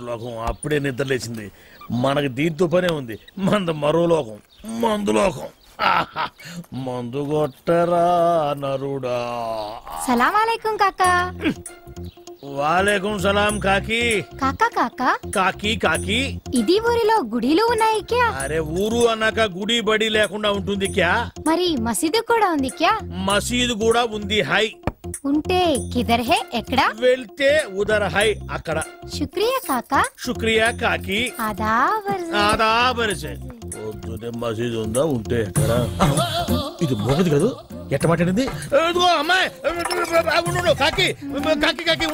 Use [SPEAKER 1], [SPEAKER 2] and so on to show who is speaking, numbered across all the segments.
[SPEAKER 1] లోకం అప్పుడే నిద్రలేసింది. మనకి దీంతో పనే ఉంది. మంద మరో లోకం, మందు లోకం. మందు కొట్టరా నరుడా.
[SPEAKER 2] సలాం అలైకుం కాకా.
[SPEAKER 1] వాలేకుం సలాం కాకి.
[SPEAKER 2] కాకా కాకా
[SPEAKER 1] కాకి కాకి.
[SPEAKER 2] ఇది ఊరిలో గుడిలు ఉన్నాయి క్యా?
[SPEAKER 1] అరే ఊరు అన్నాక గుడి బడి లేకుండా ఉంటుంది క్యా?
[SPEAKER 2] మరి మసీదు కూడా ఉంది క్యా?
[SPEAKER 1] మసీదు కూడా ఉంది హై.
[SPEAKER 2] ఉంటే కిదర్ హే ఎక్కడ?
[SPEAKER 1] వెళ్తే ఉదర్ హై అక్కడ.
[SPEAKER 2] శుక్రియా కాకా.
[SPEAKER 1] శుక్రియా కాకి. ఆదాబరిసే. పొద్దునే మసీదు ఉందా? ఉంటే ఎక్కడ? ఇది మోగదు కదా? ఎట్ట మాట్లాడింది? అమ్మాయి కాకి కాకి కాకి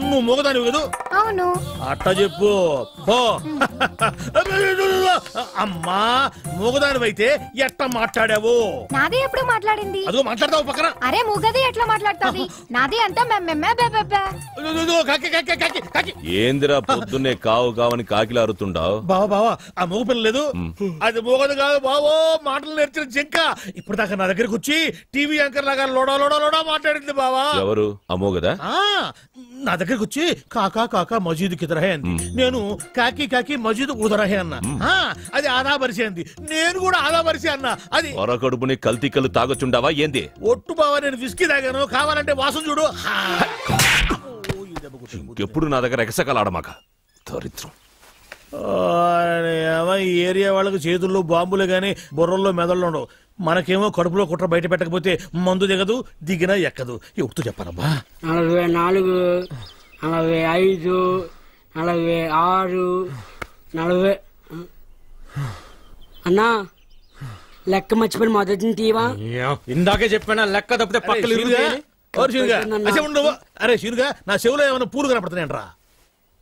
[SPEAKER 1] నువ్వు మోగదాని కదా?
[SPEAKER 2] అవును.
[SPEAKER 1] అట్ట చెప్పు. అమ్మా మోగదాని అయితే ఎట్ట మాట్లాడావు?
[SPEAKER 2] నాది ఎప్పుడు మాట్లాడింది?
[SPEAKER 1] అదో మాట్లాడతావు పక్కన.
[SPEAKER 2] అరే మూగది ఎట్లా మాట్లాడుతుంది? నాది అంతా
[SPEAKER 1] కాకి కాకి కాకి కాకి.
[SPEAKER 3] ఏందిరా పొద్దున్నే కావు కావని కాకిలా అరుతుండావు?
[SPEAKER 1] బావా బావా ఆ మోగ పిల్ల లేదు, అది మోగదు కాదు బావో. మాటలు నేర్చిన జింక ఇప్పుడు దాకా నా దగ్గరకు వచ్చి టీవీ యాంకర్ లాగా లోడా లోడా లోడా మాట్లాడింది బావా.
[SPEAKER 3] ఎవరు అమోగదా?
[SPEAKER 1] నా దగ్గరకు వచ్చి కాకా కాకా మజీద్ కిదరహే అంది. నేను కాకి కాకి మజీద్ ఉదరహే అన్నా. అది ఆదాబరిసి అంది. నేను కూడా ఆదాబరిసి అన్నా. అది
[SPEAKER 3] కడుపుని కల్తీ కళ్ళు తాగొచ్చుండావా ఏంది?
[SPEAKER 1] ఒట్టు బావా నేను విస్కీ తాగాను, కావాలంటే వాసన చూడు.
[SPEAKER 3] ఎప్పుడు నా దగ్గర ఎగసకలాడమాక దరిద్రం.
[SPEAKER 1] ఈ ఏరియా వాళ్ళకి చేతుల్లో బాంబులే గాని బుర్రల్లో మెదళ్ళు ఉండవు. మనకేమో కడుపులో కుట్ర బయట పెట్టకపోతే మందు దిగదు, దిగినా ఎక్కదు. ఎప్పుడు చెప్పారమ్మా?
[SPEAKER 4] 44, 45, 46, 40. అన్నా లెక్క మర్చిపోయి మొదటి తీవా?
[SPEAKER 5] ఇందాకే చెప్పానా లెక్క తప్పితే పక్కలు.
[SPEAKER 1] అరే శిరుగా నా చెవులో ఏమైనా పూలు కనపడుతున్నాయంట్రా?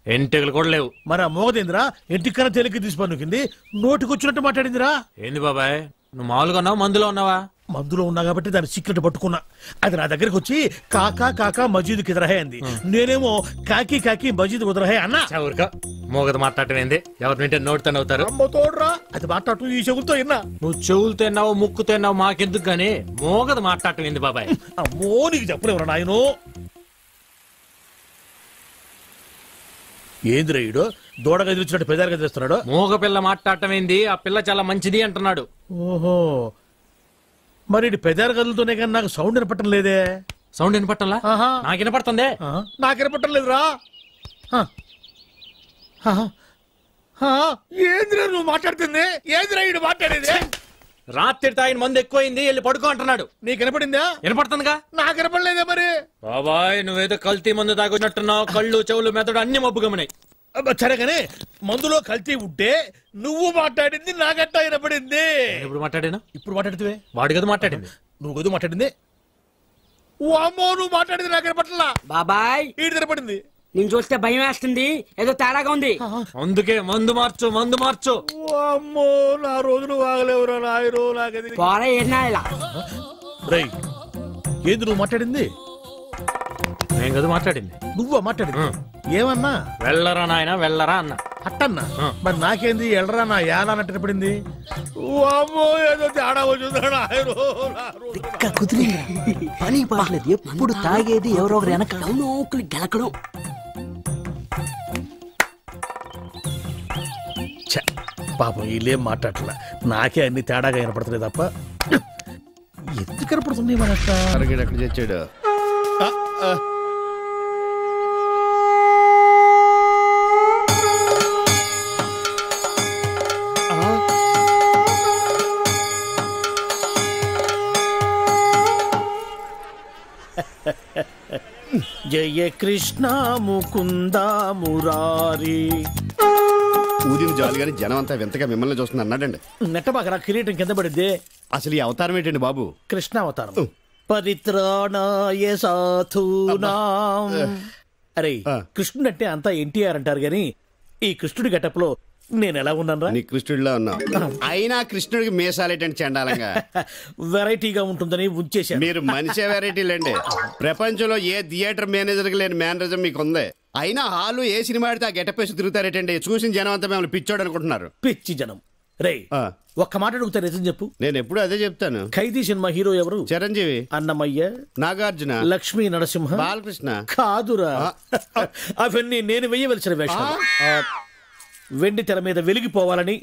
[SPEAKER 5] ఎంటికలు కూడా లేవు.
[SPEAKER 1] మరి ఆ మోగదేంద్రా ఎంటికన్నా తేలికి తీసి పన్నుకింది, నోటికొచ్చినట్టు మాట్లాడిందిరా.
[SPEAKER 5] ఏంది బాబాయ్ నువ్వు మామూలుగా ఉన్నావు మందులో ఉన్నావా?
[SPEAKER 1] మందులో ఉన్నా కాబట్టి దాని సీక్రెట్ పట్టుకున్నా. అది నా దగ్గరకు వచ్చి కాకా కాకా మజీద్ కిదరహే అంది. నేనేమో కాకి కాకి మజీద్ ఉదరహే అన్నా.
[SPEAKER 5] ఊరుగా మోగదు మాట్లాడటం ఏంది? ఎవరు వింటే నోటితో అవుతారు.
[SPEAKER 1] తోడురా అది మాట్లాడుతూ ఈ చెవులతో విన్నా.
[SPEAKER 5] నువ్వు చెవులతో విన్నావు ముక్కుతో విన్నావు మాకెందుకు గానీ మోగదు మాట్లాడటం ఏంది బాబాయ్?
[SPEAKER 1] అమ్మో నీకు చెప్పలేవరా నాయనో. ఏందిరా ఈడు దూడగా ఎదురుచ్చినట్టు పెదాలుగా తెస్తున్నాడు?
[SPEAKER 5] మోగ పిల్ల మాట్లాడటం ఏంది? ఆ పిల్ల చాలా మంచిది అంటున్నాడు.
[SPEAKER 1] ఓహో మరి పెదాల గదులతోనే కానీ నాకు సౌండ్ వినపట్టం లేదే.
[SPEAKER 5] సౌండ్ వినపట్టంలా? నాకు వినపడుతుంది.
[SPEAKER 1] నాకు వినపట్టం లేదురా. ఏందిరా నువ్వు మాట్లాడుతుంది? ఏందిరా ఈడు మాట్లాడేది?
[SPEAKER 5] రాత్రి తాగిన మందు ఎక్కువైంది వెళ్ళి పడుకో అంటున్నాడు.
[SPEAKER 1] నీకు వినపడిందా?
[SPEAKER 5] వినపడుతుందిగా.
[SPEAKER 1] నాకు వినపడలేదే మరి.
[SPEAKER 5] బాబాయ్ నువ్వేదో కల్తీ మందు తాగున్నట్టున్నావు. కళ్ళు చెవులు మెదడు అన్ని మబ్బుగమనాయి.
[SPEAKER 1] సరే కానీ మందులో కల్తీ ఉంటే నువ్వు మాట్లాడింది నాకట్టా వినపడింది.
[SPEAKER 5] ఇప్పుడు మాట్లాడాను.
[SPEAKER 1] ఇప్పుడు మాట్లాడితే
[SPEAKER 5] వాడి కదా మాట్లాడింది.
[SPEAKER 1] నువ్వు కదా మాట్లాడింది. అమ్మో నువ్వు మాట్లాడింది నాకు వినపట్లా.
[SPEAKER 4] బాబాయ్
[SPEAKER 1] ఈడు వినపడింది.
[SPEAKER 4] నేను చూస్తే భయం వేస్తుంది, ఏదో తేడాగా ఉంది.
[SPEAKER 5] అందుకే మందు మార్చు మందు మార్చు.
[SPEAKER 1] అమ్మో నా రోజు నువ్వు ఆగలేవురా నాయనో. నాకది ఏంది నువ్వు మాట్లాడింది?
[SPEAKER 5] నేను కదా మాట్లాడింది.
[SPEAKER 1] నువ్వా మాట్లాడింది? ఏమన్నా?
[SPEAKER 5] వెళ్ళరా నాయన వెళ్ళరా అన్న.
[SPEAKER 1] అట్టన్నా మరి నాకేంది ఎళ్ళరా నా యాన అన్నట్టు పడింది. అమ్మో ఏదో తేడా వచ్చిందా
[SPEAKER 6] కుదిరింది. పని పాటలేదు, ఎప్పుడు తాగేది ఎవరో ఒకరు వెనక గెలకడం.
[SPEAKER 1] పాపం వీళ్ళేం మాట్లాడట్లా. నాకే అన్ని తేడాగా వినపడుతున్నాయి తప్ప ఎందుకు కనపడుతున్నాయి మనక్క.
[SPEAKER 7] ఎక్కడ తెచ్చాడు?
[SPEAKER 1] జయ కృష్ణ ముకుంద మురారి.
[SPEAKER 7] ఊదిన జాలిగాని జనం అంతా వింతగా మిమ్మల్ని చూస్తుంది అన్నాడండి.
[SPEAKER 1] నెట్టబాక కిరీటం కింద పడింది.
[SPEAKER 7] అసలు ఈ అవతారం ఏంటండి బాబు?
[SPEAKER 1] కృష్ణ అవతారం. పరిత్రాణాయ సాధూనాం. అరే కృష్ణుడు అంటే అంతా ఎన్టీఆర్ అంటారు గాని ఈ కృష్ణుడి గెటప్ లో నేను ఎలా ఉన్నాను?
[SPEAKER 7] నీ కృష్ణుడిలా ఉన్నా. అయినా కృష్ణుడికి మీసాలేటండి చండాలంగా.
[SPEAKER 1] వెరైటీగా ఉంటుందని ఉంచేశాను.
[SPEAKER 7] మీరు మనిషే వెరైటీలండి. ప్రపంచంలో ఏ థియేటర్ మేనేజర్ కి లేని మేనరిజం మీకు ఉంది. అయినా హాలు ఏ సినిమా ఆడితే ఆ గెటప్ వేసి తిరుగుతారేటండి. చూసిన జనం అంతా మిమ్మల్ని పిచ్చోడు అనుకుంటున్నారు.
[SPEAKER 1] పిచ్చి జనం రేయ్ ఒక్క మాట అడుగుతా నిజం చెప్పు.
[SPEAKER 7] నేను ఎప్పుడు అదే చెప్తాను.
[SPEAKER 1] ఖైదీ సినిమా హీరో ఎవరు?
[SPEAKER 7] చిరంజీవి,
[SPEAKER 1] అన్నమయ్య,
[SPEAKER 7] నాగార్జున,
[SPEAKER 1] లక్ష్మీ నరసింహ,
[SPEAKER 7] బాలకృష్ణ.
[SPEAKER 1] కాదురా, అవన్నీ నేను వెయ్యవలసిన వేషాలు. వెండి తెర మీద వెలిగిపోవాలని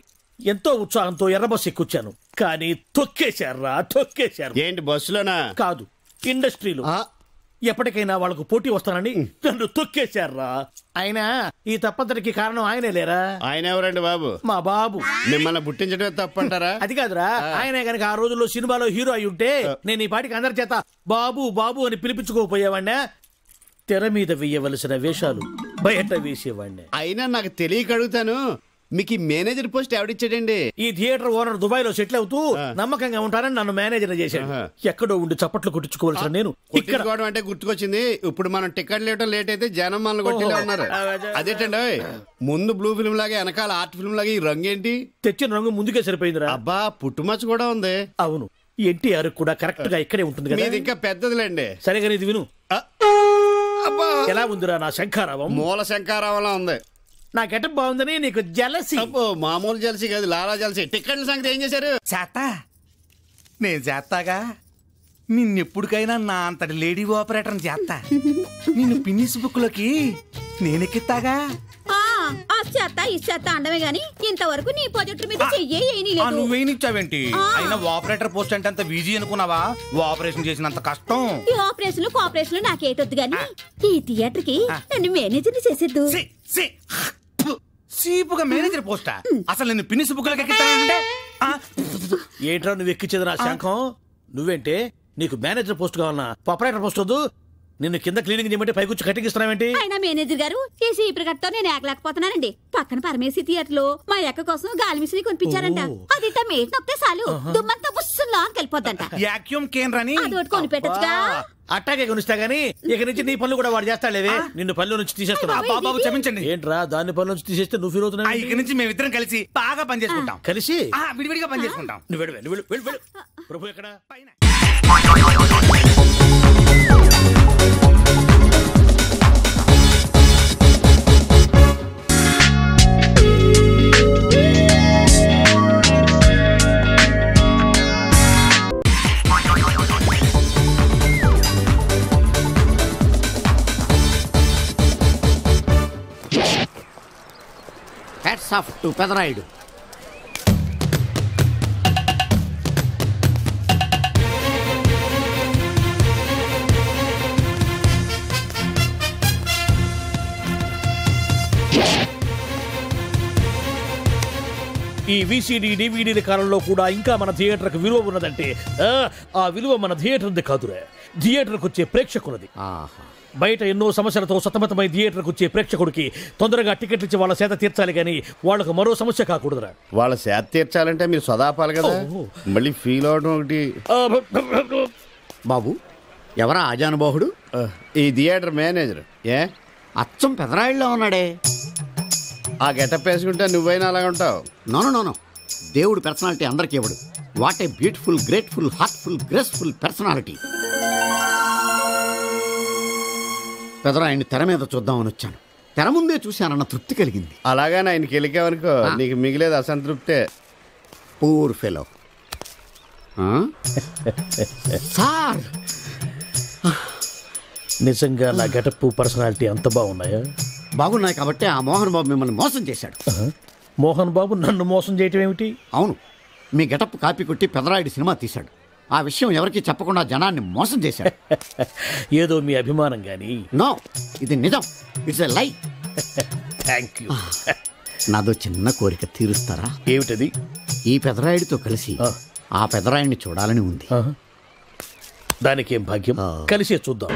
[SPEAKER 1] ఎంతో ఉత్సాహంతో ఎర్రబస్ ఎక్కుచ్చాను, కానీ తొక్కేశారు.
[SPEAKER 7] ఏంటి బస్సులోనా?
[SPEAKER 1] కాదు, ఇండస్ట్రీలో. ఎప్పటికైనా వాళ్ళకు పోటీ వస్తానని నన్ను తొక్కేశారా. అయినా ఈ తప్పంతటికి కారణం ఆయనే లేరా?
[SPEAKER 7] ఆయన ఎవరండి బాబు?
[SPEAKER 1] మా బాబు.
[SPEAKER 7] మిమ్మల్ని పుట్టించడమే తప్పంటారా?
[SPEAKER 1] అది కాదురా, ఆయనే గనక ఆ రోజుల్లో సినిమాలో హీరో అయి ఉంటే నేను ఈ పాటికి అందరి చేత బాబు బాబు అని పిలిపించుకోపోయేవాడినా. తెర మీద వేయవలసిన వేషాలు బయట వేసేవాడిని.
[SPEAKER 7] అయినా నాకు తెలియక అడుగుతాను, మీకు ఈ మేనేజర్ పోస్ట్ ఎవడిచ్చాడండి?
[SPEAKER 1] ఈ థియేటర్ ఓనర్ దుబాయ్ లో సెటిల్ అవుతూ నమ్మకంగా ఉంటానని నన్ను మేనేజర్ చేశాడు. ఎక్కడో ఉండి చప్పట్లు కొట్టించుకోవాల్సిన నేను ఇక్కడ
[SPEAKER 7] అంటే గుర్తుకొచ్చింది. ఇప్పుడు మనం టికెట్ లేట్ అయితే జనం మనల్ని కొట్టేలా ఉన్నారు. అదేంటండి, ముందు బ్లూ ఫిల్మ్ లాగా వెనకాల ఆర్ట్ ఫిల్మ్ లాగా ఈ రంగు ఏంటి?
[SPEAKER 1] తెచ్చిన రంగు ముందుకే సరిపోయిందిరా.
[SPEAKER 7] అబ్బా, పుట్టుమచ్చ కూడా ఉంది.
[SPEAKER 1] అవును, ఎన్టీఆర్ కూడా కరెక్ట్ గా ఇక్కడే ఉంటుంది కదా.
[SPEAKER 7] ఇది ఇంకా పెద్దదిలేండి.
[SPEAKER 1] సరేగా ఇది విను. ఎలా ఉందిరా నా శంఖారావం?
[SPEAKER 7] మూల శంఖారావంలా ఉంది.
[SPEAKER 1] నా గెటప్ బాగుందని నీకు జలసి?
[SPEAKER 7] మామూలు జలసి కాదు, లాలా జలసి. టికెట్ల సంగతి ఏం చేశారు?
[SPEAKER 8] చేస్తా, నేను చేస్తాగా. నిన్నెప్పుడికైనా నా అంతటి లేడీ ఆపరేటర్ చేస్తా. నిన్ను పిన్నిస్ బుక్ లోకి నేనెక్కిస్తాగా.
[SPEAKER 9] ఆ చేత ఈ చేత అండమే గాని ఇంతవరకు నీ ప్రాజెక్టు మీద
[SPEAKER 8] నువ్వేనిచ్చావేంటి? అయినా ఆపరేటర్ పోస్ట్ అంటే అంత ఈజీ అనుకున్నావా? ఆపరేషన్ చేసినంత కష్టం.
[SPEAKER 9] ఈ ఆపరేషన్ కోఆపరేషన్ నాకేటొద్దు గాని ఈ థియేటర్ కి నన్ను మేనేజర్ చేసేద్దు.
[SPEAKER 8] సీపుగా మేనేజర్ పోస్టా? అసలు నేను పిన్నిస్ బుక్ లోకి ఎక్కిస్తానంటే
[SPEAKER 1] ఏంట్రా నువ్వు ఎక్కించేది నా శంఖం? నువ్వేంటే నీకు మేనేజర్ పోస్ట్ కావాలన్నా ఆపరేటర్ పోస్ట్ వద్దు. నిన్ను కింద క్లీనింగ్ చేయమంటే పైకొచ్చి కటింగ్ ఇస్తున్నావేంటి?
[SPEAKER 9] అయినా మేనేజర్ గారు ఈ సీపర్ కట్తో నేను ఏకలేకపోతున్నానండి. పక్కన పరమేశీ థియేటర్ లో మా అక్క కోసం గాలి మిషన్ కొనిపించారంట. అది మేట్ నొక్కితే చాలు దుమ్మంతా బుస్సులా వెళ్ళిపోద్దంట.
[SPEAKER 8] యాక్యూమ్ కేన్ రాని
[SPEAKER 9] అదొకటి కొని పెట్టచ్చుగా.
[SPEAKER 1] అట్టాగే కొనిస్తా గానీ ఇక నుంచి నీ పనులు కూడా వాడు చేస్తాడులేవే. నిన్ను పనుల నుంచి తీసేస్తున్నా.
[SPEAKER 8] బాబు క్షమించండి.
[SPEAKER 1] ఏంట్రా దాన్ని పనుల నుంచి తీసేస్తే నువ్వు ఫీల్ అవుతున్నావు?
[SPEAKER 8] ఇక నుంచి మేమిద్దరం కలిసి బాగా పని చేసుకుంటాం.
[SPEAKER 1] కలిసి
[SPEAKER 8] విడివిడిగా పని చేసుకుంటాం.
[SPEAKER 1] నువ్వు వెళ్ళు. ప్రభు ఎక్కడ?
[SPEAKER 6] Hats off to Pedarayudu.
[SPEAKER 1] ఈ VCD DVD కాలంలో కూడా ఇంకా మన థియేటర్కి విలువ ఉన్నదంటే ఆ విలువ మన థియేటర్ది కాదురా, థియేటర్కి వచ్చే ప్రేక్షకులది. బయట ఎన్నో సమస్యలతో సతమతమై థియేటర్కి వచ్చే ప్రేక్షకుడికి తొందరగా టికెట్లు ఇచ్చి వాళ్ళ సేత తీర్చాలి కానీ వాళ్ళకు మరో సమస్య కాకూడదురా.
[SPEAKER 7] వాళ్ళ సేత తీర్చాలంటే మీరు సదాపాలి కదా, మళ్ళీ ఫీల్ అవడం ఒకటి.
[SPEAKER 6] బాబు ఎవరా ఆజానుబాహుడు?
[SPEAKER 7] ఈ థియేటర్ మేనేజర్. ఏ
[SPEAKER 6] అచ్చం పెదరాయుడులో ఉన్నాడే.
[SPEAKER 7] ఆ గెటప్ వేసుకుంటే నువ్వైనా అలాగ ఉంటావు.
[SPEAKER 6] నో, దేవుడు పర్సనాలిటీ అందరికీ ఇవ్వడు. What a beautiful, grateful, heartful, graceful personality. పెదరాయుడిని తెర మీద చూద్దామని వచ్చాను. తెర ముందే చూశానన్న తృప్తి కలిగింది.
[SPEAKER 7] అలాగని ఆయనకి వెళ్ళికావనుకో నీకు మిగిలేదు అసంతృప్తే.
[SPEAKER 6] Poor fellow. సార్
[SPEAKER 1] నిజంగా నా గెటప్ పర్సనాలిటీ అంత బాగున్నాయా?
[SPEAKER 6] బాగున్నాయి కాబట్టి ఆ మోహన్ బాబు మిమ్మల్ని మోసం చేశాడు.
[SPEAKER 1] మోహన్ బాబు నన్ను మోసం చేయటం ఏమిటి?
[SPEAKER 6] అవును, మీ గెటప్ కాపీ కొట్టి పెదరాయుడు సినిమా తీశాడు. ఆ విషయం ఎవరికి చెప్పకుండా జనాన్ని మోసం చేశాడు.
[SPEAKER 1] ఏదో మీ అభిమానం గాని.
[SPEAKER 6] నో, ఇది నిజం. ఇట్స్ ఎ లై.
[SPEAKER 1] Thank you.
[SPEAKER 6] నాదో చిన్న కోరిక తీరుస్తారా?
[SPEAKER 1] ఏమిటది?
[SPEAKER 6] ఈ పెదరాయుడితో కలిసి ఆ పెదరాయుడిని చూడాలని ఉంది.
[SPEAKER 1] దానికేం భాగ్యం, కలిసే చూద్దాం.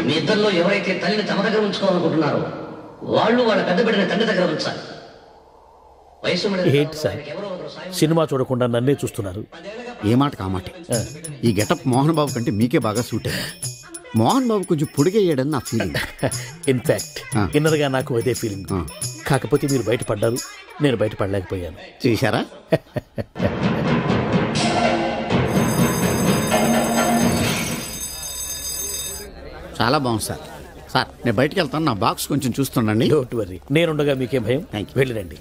[SPEAKER 10] మీ ఇద్దరిలో ఎవరైతే తల్లిని తమ దగ్గర ఉంచుకోవాలనుకుంటున్నారో వాళ్ళు వాళ్ళ పెద్ద బిడ్డని తండ్రి దగ్గర ఉంచాలి.
[SPEAKER 1] ఏంటి సార్ సినిమా చూడకుండా నన్నే చూస్తున్నారు?
[SPEAKER 6] ఏ మాట కామాటే. ఈ గెటప్ మోహన్ బాబు కంటే మీకే బాగా సూట్ అయ్యింది. మోహన్ బాబు కొంచెం పొడిగయ్యాడని నా ఫీలింగ్.
[SPEAKER 1] ఇన్ఫాక్ట్ ఇన్నర్గా నాకు అదే ఫీలింగ్. కాకపోతే మీరు బయటపడ్డారు, నేను బయటపడలేకపోయాను.
[SPEAKER 6] చూశారా? చాలా బాగుంది సార్. సార్ నేను బయటికి వెళ్తాను, నా బాక్స్ కొంచెం చూస్తుండండి.
[SPEAKER 1] డోంట్ వరీ, నేనుండగా మీకేం భయం.
[SPEAKER 6] Thank you.
[SPEAKER 1] వెళ్ళిరండి.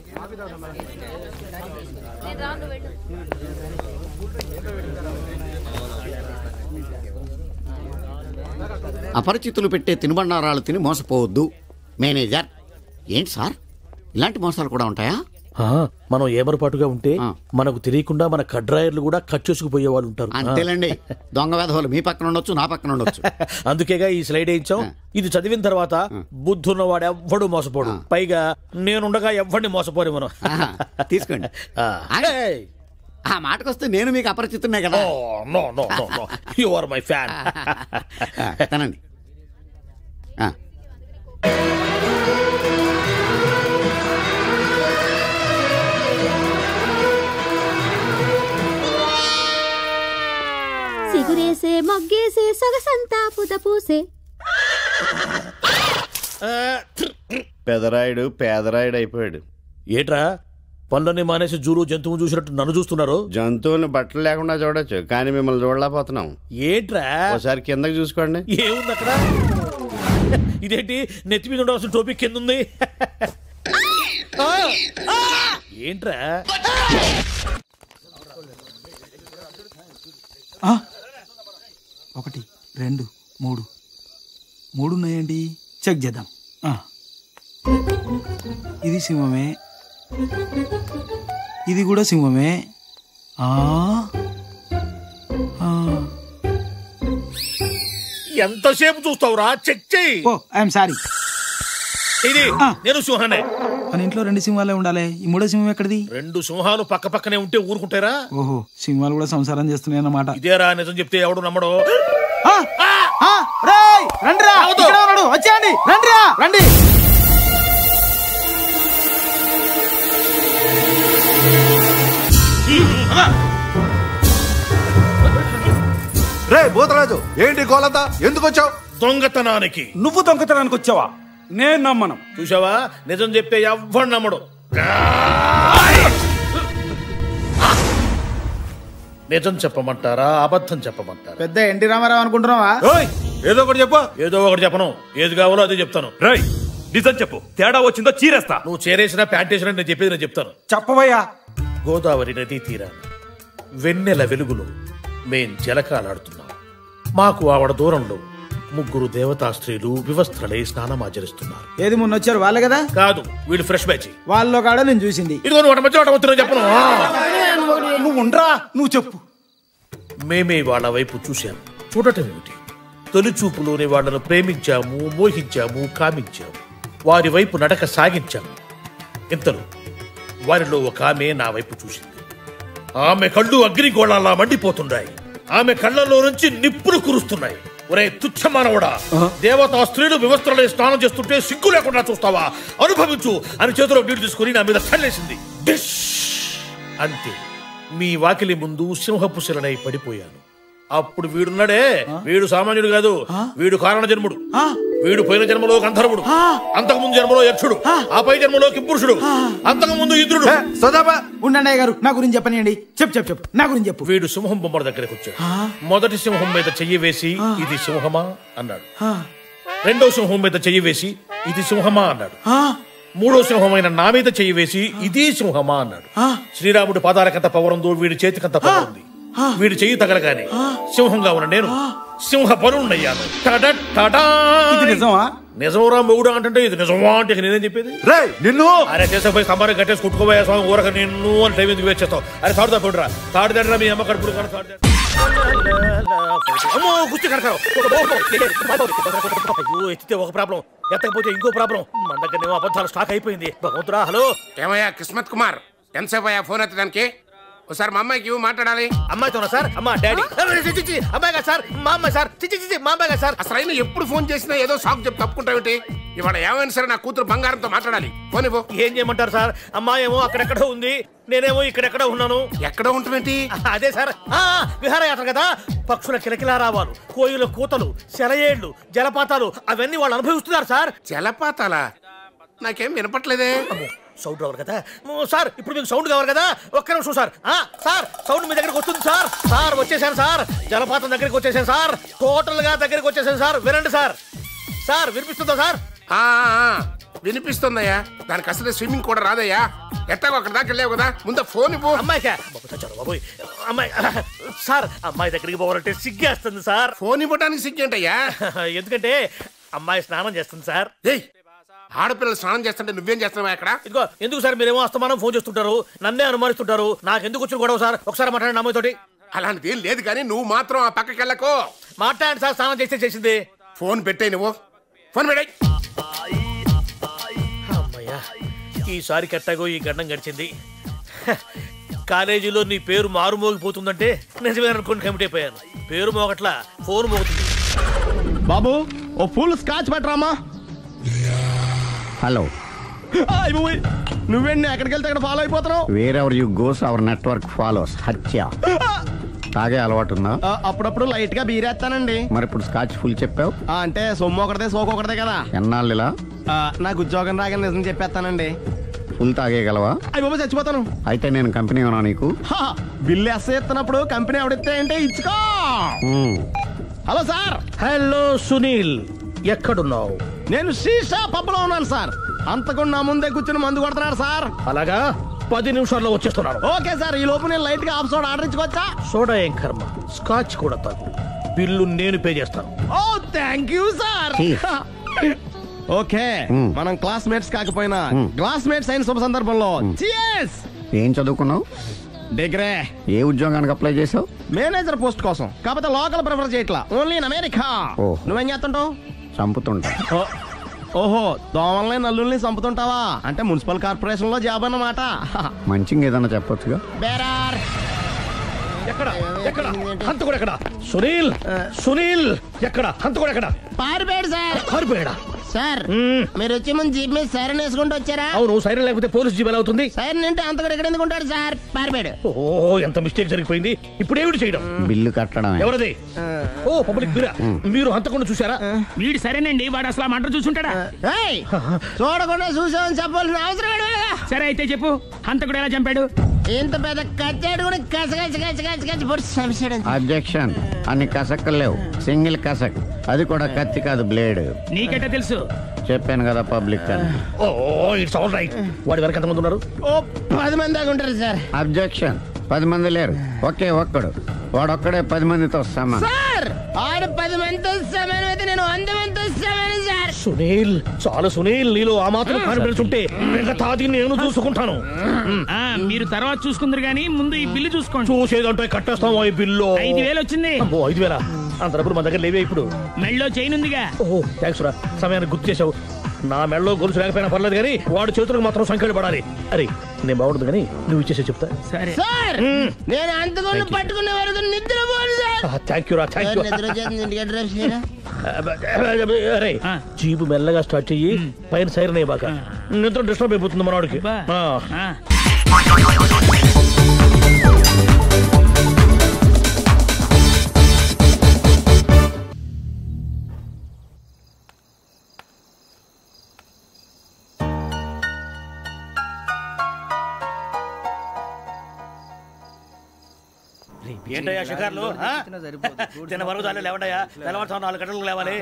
[SPEAKER 6] అపరిచితులు పెట్టే తినుబండారాలు తిని మోసపోవద్దు. మేనేజర్. ఏంటి సార్, ఇలాంటి మోసాలు కూడా ఉంటాయా?
[SPEAKER 1] మనం ఏమరపాటుగా ఉంటే మనకు తెలియకుండా మన కడ్రాయర్లు కూడా కట్ చేసుకుపోయే వాళ్ళు ఉంటారు.
[SPEAKER 6] అంతేలేండి, దొంగ వేధవాళ్ళు మీ పక్కన ఉండొచ్చు, నా పక్కన ఉండొచ్చు.
[SPEAKER 1] అందుకేగా ఈ స్లైడ్ వేయించాం. ఇది చదివిన తర్వాత బుద్ధున్నవాడు ఎవ్వడు మోసపోడు. పైగా నేనుండగా ఎవ్వడిని మోసపోరు మనం.
[SPEAKER 6] తీసుకోండి. ఆ మాటకొస్తే నేను మీకు అపరిచితున్నే కదా.
[SPEAKER 1] No no no no, you are my fan.
[SPEAKER 6] తనండి.
[SPEAKER 9] సిగురేసే మొగ్గేసే సొగసంతా పుత పూసే.
[SPEAKER 7] పెదరాయుడు పేదరాయుడు అయిపోయాడు.
[SPEAKER 1] ఏట్రా పనులన్నీ మానేసి జూలు జంతువు చూసినట్టు నన్ను చూస్తున్నారు?
[SPEAKER 7] జంతువుని బట్టలు లేకుండా చూడొచ్చు, కానీ మిమ్మల్ని చూడలేకపోతున్నాం.
[SPEAKER 1] ఏట్రా
[SPEAKER 7] ఒకసారి కిందకి చూసుకోండి.
[SPEAKER 1] ఏముంది అక్కడ? ఇదేంటి నెత్తి మీద ఉండవలసిన టోపీ కింద ఉంది? ఏంట్రా?
[SPEAKER 11] 1 2 3 ఉన్నాయండి. చెక్ చేద్దాం. ఇది సింహమే, ఇది కూడా సింహమే.
[SPEAKER 1] ఎంతసేపు చూస్తావురా? చెక్ చెయ్యి.
[SPEAKER 11] I'm sorry.
[SPEAKER 1] ఇది నేను సింహానే.
[SPEAKER 11] మన ఇంట్లో 2 సింహాలే ఉండాలి. ఈ 3వ సింహం ఎక్కడిది?
[SPEAKER 1] 2 సింహాలు పక్క పక్కనే ఉంటే ఊరుకుంటారా?
[SPEAKER 11] ఓహో, సింహాలు కూడా సంసారం చేస్తున్నాయి అన్నమాట.
[SPEAKER 1] ఇదేరా నిజం చెప్తే ఎవడు నమ్మడు.
[SPEAKER 11] రండిరా, వచ్చేయండి. రండిరా, రండి.
[SPEAKER 12] రే భూతరాజు, ఏంటి గోలంతా? ఎందుకు వచ్చావు?
[SPEAKER 1] దొంగతనానికి.
[SPEAKER 11] నువ్వు దొంగతనానికి వచ్చావా? నేను నమ్మను.
[SPEAKER 1] చూసావా, నిజం చెప్తే ఎవ్వడు నమ్మడు. నిజం చెప్పమంటారా అబద్ధం చెప్పమంటారా?
[SPEAKER 11] పెద్ద ఎన్టీ రామారావు అనుకుంటున్నావా?
[SPEAKER 12] ఏదో ఒకటి చెప్పు.
[SPEAKER 1] ఏదో ఒకటి చెప్పను. ఏది కావాలో అదే చెప్తాను.
[SPEAKER 3] రై నిజం చెప్పు, తేడా వచ్చిందో చీరేస్తా.
[SPEAKER 1] నువ్వు చేరేసినా ప్యాంట్ వేసినా నేను చెప్పేది నేను చెప్తాను.
[SPEAKER 11] చెప్పవయ్యా.
[SPEAKER 1] గోదావరి నదీ తీరాన వెన్నెల వెలుగులో మేం జలకాలాడుతున్నాం. మాకు ఆవిడ దూరంలో 3 దేవతా స్త్రీలు వివస్త్రలై స్నానమాచరిస్తున్నారు.
[SPEAKER 11] ఏది మొన్న వచ్చారు వాళ్ళే కదా?
[SPEAKER 1] కాదు, వీడు ఫ్రెష్ బ్యాచ్.
[SPEAKER 11] వాళ్ళలో కాడ నేను చూసింది.
[SPEAKER 1] ఇదిగో నువ్వు మధ్య చెప్పను.
[SPEAKER 11] నువ్వు ఉండరా, నువ్వు చెప్పు.
[SPEAKER 1] మేమే వాళ్ళ వైపు చూశాము. చూడటం ఏమిటి? తొలి చూపులోనే వాళ్ళను ప్రేమించాము, మోహించాము, కామించాము. వారి వైపు నడక సాగించాము. ఇంతలో వారిలో ఒక ఆమె నా వైపు చూసింది. ఆమె కళ్ళు అగ్నిగోళాలా మండిపోతున్నాయి. ఆమె కళ్ళలో నుంచి నిప్పులు కురుస్తున్నాయి. ఒరే తుచ్చమానవుడా, దేవతా స్త్రీలు వివస్త్రలై స్నానం చేస్తుంటే సిగ్గు లేకుండా చూస్తావా? అనుభవించు అని చేతిలో నీళ్లు తీసుకుని నా మీద చల్లేసింది. డిష్ అంతే, మీ వాకిలి ముందు సింహపు శిలనై పడిపోయాను. అప్పుడు వీడున్నాడే, వీడు సామాన్యుడు కాదు, వీడు కారణ జన్ముడు. వీడు పోయిన జన్మలో గంధర్వుడు, అంతకు ముందు జన్మలో యక్షుడు, ఆ పై జన్మలో కింపురుషుడు, అంతకు ముందు ఇంద్రుడు.
[SPEAKER 11] ఉండండి గారు, నా గురించి చెప్పనియండి. చెప్పు, నా గురించి చెప్పు.
[SPEAKER 1] వీడు సింహం బొమ్మల దగ్గరకు వచ్చాడు. మొదటి సింహం మీద చెయ్యి వేసి ఇది సింహమా అన్నాడు. రెండో సింహం మీద చెయ్యి వేసి ఇది సింహమా అన్నాడు. మూడో సింహమైన నా మీద చెయ్యి వేసి ఇది సింహమా అన్నాడు. శ్రీరాముడి పాదాలకంత పవరుందో వీడి చేతికంత పవరుంది. వీడి చెయ్యి తగలగానే సింహంగా ఉన్న నేను సింహ పరుణ్ణయ్యాను. నిజంరా మొగుడు అంటే ఇది నిజమా అంటే నేనేం చెప్పేది?
[SPEAKER 12] నిన్ను
[SPEAKER 1] అరే చేసపోయి స్తంభాన్ని కట్టేసి కుట్టుకోబోయే స్వామి ఊరక నిన్ను అని టైం ఎందుకు వేస్ట్ చేస్తావు? అరే తాడు తప్పుడురా, తాడు తండ్రా మీ అమ్మ కడుపుడు కానీ ఎత్తితే ఒక ప్రాబ్లం, ఎత్తకపోతే ఇంకో ప్రాబ్లం. మన దగ్గర అబద్ధాలు స్టాక్ అయిపోయింది. భగవంతుడా. హలో
[SPEAKER 13] ఏమయ్యా కిస్మత్ కుమార్, ఎంతసేపు అయ్యా ఫోన్ ఎత్తడానికి? ఒకసారి మా అమ్మాయికి మాట్లాడాలి.
[SPEAKER 1] అమ్మాయితోనా సార్? అమ్మా డాడీ. అమ్మాయి కదా సార్, మా అమ్మాయి సార్. మా అమ్మాయి కదా సార్.
[SPEAKER 13] అసలు అయినా ఎప్పుడు ఫోన్ చేసినా ఏదో సాకు చెప్పి తప్పుకుంటావేంటి? ఇవాళ ఏమైనా సరే నా కూతురు బంగారంతో మాట్లాడాలి. ఫోన్ ఇవ్వు.
[SPEAKER 1] ఏం చేయమంటారు సార్? అమ్మాయి ఏమో అక్కడెక్కడో ఉంది, నేనేమో ఇక్కడెక్కడో ఉన్నాను.
[SPEAKER 13] ఎక్కడో ఉంటుందేంటి?
[SPEAKER 1] అదే సార్, విహారయాత్ర కదా. పక్షుల కిలకిలా రావాలు, కోయిల కూతలు, సెలయేళ్లు, జలపాతాలు అవన్నీ వాళ్ళు అనుభవిస్తున్నారు సార్.
[SPEAKER 13] జలపాతాలా? నాకేం వినపట్లేదే.
[SPEAKER 1] సౌండ్ రావాలి కదా సార్. ఇప్పుడు మీకు సౌండ్ కావాలి కదా, ఒక్క నిమిషం సార్. సార్ సౌండ్ మీ దగ్గరికి వస్తుంది సార్. సార్ వచ్చేసాను సార్, జలపాతం దగ్గరికి వచ్చేసాను సార్, టోటల్ గా దగ్గరికి వచ్చేసాను సార్. వినండి సార్. సార్ వినిపిస్తుందా సార్?
[SPEAKER 13] వినిపిస్తుందయ్యా. దానికి అసలు స్విమ్మింగ్ కూడా రాదయ్యా. ఎట్టాగో అక్కడ దాకా వెళ్ళావు కదా, ముందు ఫోన్ ఇవ్వు.
[SPEAKER 1] అమ్మాయికా బాబోయ్ అమ్మాయి సార్, అమ్మాయి దగ్గరికి పోవాలంటే సిగ్గేస్తుంది సార్.
[SPEAKER 13] ఫోన్ ఇవ్వడానికి సిగ్గేంటయ్యా?
[SPEAKER 1] ఎందుకంటే అమ్మాయి స్నానం చేస్తుంది సార్.
[SPEAKER 13] ఆడపిల్లలు స్నానం చేస్తుంటే నువ్వేం చేస్తున్నావా ఇక్కడ?
[SPEAKER 1] ఇదిగో ఎందుకు సార్ మీరేమో అస్తమానం ఫోన్ చేస్తుంటారు, నన్నే అనుమానిస్తుంటారు. నాకు ఎందుకు వచ్చిన గొడవ సార్? ఒకసారి మాట్లాడండి అమ్మాయితోటి.
[SPEAKER 13] అలాంటిది ఏం లేదు కానీ నువ్వు మాత్రం ఆ పక్కకి వెళ్ళకు.
[SPEAKER 1] మాట్లాడండి సార్, స్నానం చేస్తే చేసింది.
[SPEAKER 13] ఫోన్ పెట్టాయి నువ్వు, ఫోన్ పెట్టాయి.
[SPEAKER 1] అమ్మయ్యా, ఈసారి కట్టాగో ఈ గండం గడిచింది. కాలేజీలో నీ పేరు మారుమోగిపోతుందంటే నిజమే అనుకోని కమిటీ అయిపోయాను. పేరు మోగట్లా, ఫోన్ మోగుతుంది.
[SPEAKER 14] బాబు ఓ ఫుల్ స్కాచ్ పెట్టరామా.
[SPEAKER 6] హలో,
[SPEAKER 14] నువ్వేంటి ఎక్కడికి వెళ్తే అక్కడ ఫాలో అయిపోతున్నావు?
[SPEAKER 6] Wherever you goes our network follows. హత్య. తాగే అలవాటు ఉందా?
[SPEAKER 14] అప్పుడప్పుడు లైట్ గా బీరేస్తానండి.
[SPEAKER 6] మరి ఇప్పుడు స్కాచ్ ఫుల్ చెప్పావు
[SPEAKER 14] అంటే సొమ్ము ఒకటిదే సోకు ఒకటిదే కదా.
[SPEAKER 6] ఎన్నాళ్ళు ఇలా?
[SPEAKER 14] నాకు ఉద్యోగం రాగానే నిజం చెప్పేస్తానండి.
[SPEAKER 6] ఫుల్ తాగేయగలవా?
[SPEAKER 14] అయ్యి బాబు చచ్చిపోతాను.
[SPEAKER 6] అయితే నేను కంపెనీ ఉన్నా నీకు.
[SPEAKER 14] బిల్లు ఎస్ ఎత్తున్నప్పుడు కంపెనీ ఎవడిస్తే అంటే ఇచ్చుకో. Hello sir.
[SPEAKER 1] హలో సునీల్, ఎక్కడున్నావు?
[SPEAKER 14] నేను శీషా పబ్లో ఉన్నాను సార్. అంతకుండా నా ముందే కూర్చుని మందు కొడుతున్నాడు సార్.
[SPEAKER 1] అలాగా, 10 నిమిషాల్లో వచ్చేస్తున్నాను.
[SPEAKER 14] Okay sir. ఈ లోపు నేను లైట్ గా హాఫ్ సోడా ఆర్డర్ ఇచ్చుకోవచ్చా?
[SPEAKER 1] సోడా ఏం కర్మ, స్కాచ్ కూడా తాగు. బిల్లు నేను పే చేస్తాను.
[SPEAKER 14] ఓ థ్యాంక్ యూ సార్. ఓకే, మనం క్లాస్మేట్స్ కాకపోయినా క్లాస్మేట్స్ అయిన శుభ సందర్భంలో cheers.
[SPEAKER 6] ఏం చదువుకున్నావు?
[SPEAKER 14] డిగ్రీ.
[SPEAKER 6] ఏ ఉద్యోగానికి అప్లై చేసావు?
[SPEAKER 14] మేనేజర్ పోస్ట్ కోసం. కాకపోతే లోకల్ ప్రిఫర్ చేయట్లా, ఓన్లీ ఇన్ అమెరికా. నువ్వేం చేస్తుంటావు?
[SPEAKER 6] చంపుతుంటా.
[SPEAKER 14] ఓహో, దోమల్ని నల్లుల్ని చంపుతుంటావా? అంటే మున్సిపల్ కార్పొరేషన్ లో జాబ్ అన్నమాట.
[SPEAKER 6] మంచిగా ఏదన్నా చెప్పొచ్చుగా.
[SPEAKER 14] బేరార్.
[SPEAKER 1] ఎక్కడ ఎక్కడ హంతకుడు ఎక్కడ? సునీల్, సునీల్ ఎక్కడ? హంతకుడు ఎక్కడ?
[SPEAKER 14] పారిపోయాడు సార్.
[SPEAKER 1] పారిపోయాడా?
[SPEAKER 14] సార్ మీరు వచ్చే ముందు జీప్ మీద సైరన్ వేసుకుంటూ వచ్చారా?
[SPEAKER 1] అవును, సైరన్ లేకపోతే పోలీస్ జీప్ ఎలా అవుతుంది?
[SPEAKER 14] సైరన్ అంటే అంతకుడు ఎక్కడ ఎందుకు ఉంటాడు సార్? పారిపోయాడు.
[SPEAKER 1] ఓ ఎంత మిస్టేక్ జరిగిపోయింది. ఇప్పుడు ఏమిటి చేయడం?
[SPEAKER 6] బిల్లు కట్టడం.
[SPEAKER 1] ఎవరిది? ఓ పబ్లిక్ బిల్లా. మీరు హంతకుండా చూసారా?
[SPEAKER 15] వీడు సరేనండి, వాడు అసలు మంట చూసుంటాడా?
[SPEAKER 14] చూడకుండా చూసామని చెప్పాల్సిన అవసరం లేదు.
[SPEAKER 15] సరే అయితే చెప్పు, హంతకుడు ఎలా చంపాడు?
[SPEAKER 14] ఇంత పెద్ద కచ్చాడు కూడా కస.
[SPEAKER 6] అబ్జెక్షన్. అన్ని కసక్కలు లేవు, సింగిల్ కసక్. అది కూడా కత్తి కాదు, బ్లేడ్.
[SPEAKER 15] నీకెట్టా తెలుసు?
[SPEAKER 6] చెప్పాను కదా పబ్లిక్ అని.
[SPEAKER 1] Oh it's all right. వాడి వరకు ఎంతమంది ఉన్నారు?
[SPEAKER 14] ఓ 10 మంది దాకా ఉంటారు సార్.
[SPEAKER 6] అబ్జెక్షన్. 10 మంది లేరు, ఒకే ఒక్కడు. వాడొక్కడే 10 మందితో సమానం.
[SPEAKER 14] సార్ ఆడు 10 మందితో సమానం అయితే నేను 100 మందితో సమానం సార్.
[SPEAKER 1] సునీల్, చాలా సునీల్, నీలో ఆ మాత్రం కాన్ఫిడెన్స్ ఉంటే తాది నేను చూసుకుంటాను.
[SPEAKER 15] మీరు తర్వాత చూసుకుందరు గానీ ముందు ఈ బిల్లు చూసుకోండి.
[SPEAKER 1] చూసేదంటే కట్టేస్తాం. ఈ బిల్లు
[SPEAKER 15] 5,000 వచ్చింది.
[SPEAKER 1] 5,000? అంత డబ్బులు మన దగ్గర లేవే ఇప్పుడు.
[SPEAKER 15] మెళ్ళో చైన్ ఉందిగా.
[SPEAKER 1] ఓహో థ్యాంక్స్ రా, సమయానికి గుర్తు చేసావు. నా మెళ్ళలో గొలుసు లేకపోయినా పర్లేదు కానీ వాడు చేతులకు మాత్రం సంఖ్యలు పడాలి. అరే నేను బాగుండదు కానీ నువ్వు ఇచ్చేసే చెప్తా.
[SPEAKER 15] సరే
[SPEAKER 14] సార్, నేను అంతకుండా పట్టుకునే వరకు నిద్రపోను సార్.
[SPEAKER 1] థ్యాంక్ యూ రా, థ్యాంక్ యూ. అరే జీపు మెల్లగా స్టార్ట్ చెయ్యి, పైన సైరన్ అయ్యి బాగా నిద్ర డిస్టర్బ్ అయిపోతుంది మనవాడికి. ఏంటయ్యా షికార్లు? తిన్న వరకు చాలే లేవండయ్యా. తెల్లవారుతాం 4 గంటలకు లేవాలి.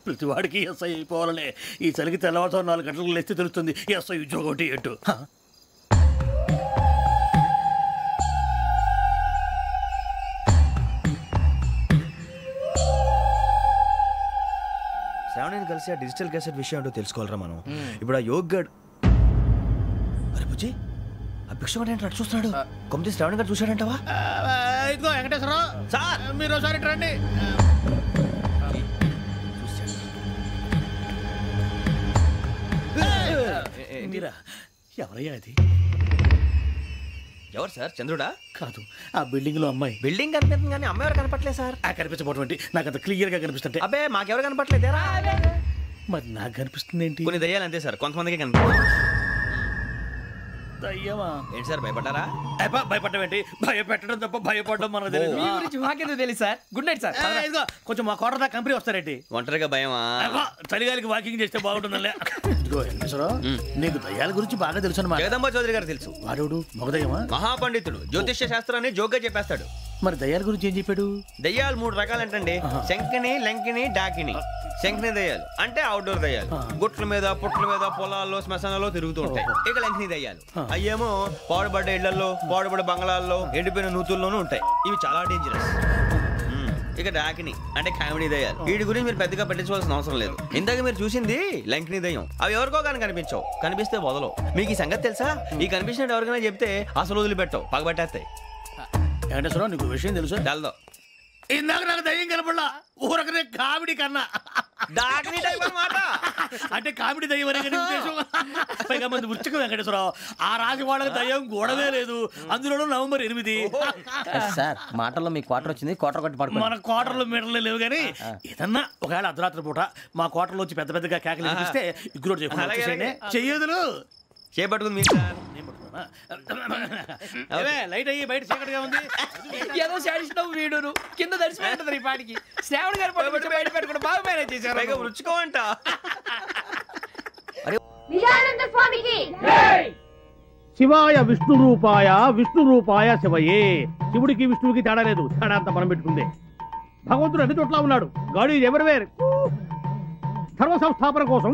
[SPEAKER 1] ప్రతి వాడికి ఎస్ఐ అయిపోవాలనే ఈ చలికి తెల్లవారుతాం 4 గంటలకు లేస్తే తెలుస్తుంది ఎస్ఐ ఉద్యోగం ఒకటి ఎట్టు.
[SPEAKER 16] శ్రావణిని కలిసి ఆ డిజిటల్ క్యాసెట్ విషయం ఏంటో తెలుసుకోవాలరా మనం. ఇప్పుడు ఆ యోగ్ గడ్ అరే బుజ్జి, ఆ భిక్ష ఏంటో అటు చూస్తున్నాడు. కొమ్మతి శ్రావణి గారు చూశాడంటావా?
[SPEAKER 1] ఇదిగో వెంకటేశ్వరరావు సార్, మీరు ఒకసారి రండి. ఎవరయ్యా అది?
[SPEAKER 16] ఎవరు సార్? చంద్రుడా?
[SPEAKER 1] కాదు, ఆ బిల్డింగ్ లో అమ్మాయి.
[SPEAKER 16] బిల్డింగ్ కనిపిస్తుంది కానీ అమ్మాయి ఎవరు కనపట్లేదు సార్.
[SPEAKER 1] కనిపించబోటువంటి నాకు అంత క్లియర్ గా కనిపిస్తుంటే.
[SPEAKER 16] అబ్బే మాకెవరు కనపట్లేదేరా?
[SPEAKER 1] మరి నాకు కనిపిస్తుంది ఏంటి?
[SPEAKER 16] కొన్ని దయ్యాలు అంతే సార్, కొంతమందికి కనిపిస్తుంది.
[SPEAKER 1] దయ్యమా?
[SPEAKER 16] ఏంటి సార్ భయపడ్డారా?
[SPEAKER 1] భయపడమేంటి? భయపెట్టడం తప్ప భయపడడం మనకు తెలియదు.
[SPEAKER 16] మీ గురించి మాకెందుకు తెలుసు సార్? Good night sir.
[SPEAKER 1] ఇదిగో కొంచెం మా కోట దాకా కంపెనీ వస్తారేంటి?
[SPEAKER 16] ఒంటరిగా భయమా?
[SPEAKER 1] చలిగాలికి వాకింగ్ చేస్తే బాగుంటుందిలే. ఇదిగో నీకు దయ్యాల గురించి బాగా తెలుసు అన్నమాట.
[SPEAKER 16] జగదంబ చౌదరి గారు తెలుసు.
[SPEAKER 1] వాడు మగదయ్యమా?
[SPEAKER 16] మహాపండితుడు, జ్యోతిష్య శాస్త్రాన్ని జోగ్గా చెప్పేస్తాడు.
[SPEAKER 1] మరి దయ్యాల గురించి ఏం చెప్పాడు?
[SPEAKER 16] దయ్యాలు 3 రకాలంటండి. శంకిని, లంకిని, డాకిని. శంకిని దయ్యాలు అంటే అవుట్డోర్ దయ్యాలు, గుట్ల మీద పుట్ల మీద పొలాల్లో శ్మశానాల్లో తిరుగుతూ ఉంటాయి. ఇక లంకిని దయ్యాలు అయ్యేమో పాడుబడ్డ ఇళ్లలో, పాడుబడ్డ బంగ్లాల్లో, ఎండిపోయిన నూతుల్లోనూ ఉంటాయి. ఇవి చాలా డేంజరస్. ఇక డాకిని అంటే కామెడీ దయ్యాలు. వీటి గురించి మీరు పెద్దగా పట్టించుకోవాల్సిన అవసరం లేదు. ఇందాక మీరు చూసింది లంకిని దయ్యం. అవి ఎవరికో కానీ కనిపించవు, కనిపిస్తే వదలవు. మీకు ఈ సంగతి తెలుసా? ఈ కనిపించినట్టు ఎవరికైనా చెప్తే అసలు వదిలిపెట్టవు, పగబట్టేస్తాయి.
[SPEAKER 1] వెంకటేశ్వరరావు నీకు విషయం తెలుసు?
[SPEAKER 16] తెలదో.
[SPEAKER 1] ఇందాక నాకు దయ్యం కనపడలా, ఊరకనే కామెడీ కన్నా
[SPEAKER 16] డాకిని టైప్ అన్నమాట.
[SPEAKER 1] అంటే కామెడీ దయ్యం అనే ఉద్దేశం. పైగా మంది ఉచ్చక వెంకటేశ్వరరావు, ఆ రాజు వాళ్ళకి దయ్యం గోడవే లేదు, అందులోనూ నవంబర్ 8.
[SPEAKER 17] సార్ మాటల్లో మీ క్వార్టర్ వచ్చింది, క్వార్టర్ కొట్టి పడుకో.
[SPEAKER 1] మన క్వార్టర్లో మీటర్లు లేవు కానీ ఏదన్నా ఒకవేళ అర్ధరాత్రి పూట మా క్వార్టర్లో వచ్చి పెద్ద పెద్దగా కేకలు ఇస్తే ఇగ్గురు చెయ్యదులు
[SPEAKER 16] చేపట్టుకుంది మీరు సార్.
[SPEAKER 1] లైట్ అయ్యి బయట చీకటిగా ఉంది.
[SPEAKER 17] ఏదో శాడిస్తున్నావు వీడును కింద దర్శనం ఈ పాటికి శ్రావణ్ గారు బయట పెట్టుకుని బాగా మేనేజ్ చేశారు.
[SPEAKER 16] రుచుకోమంట.
[SPEAKER 1] శివాయ విష్ణు రూపాయ, విష్ణు రూపాయ శివయే. శివుడికి విష్ణువుకి తేడా లేదు, తేడా అంతా మనం పెట్టుకుందే. భగవంతుడు అన్ని చోట్ల ఉన్నాడు. God is everywhere. ధర్మ సంస్థాపన కోసం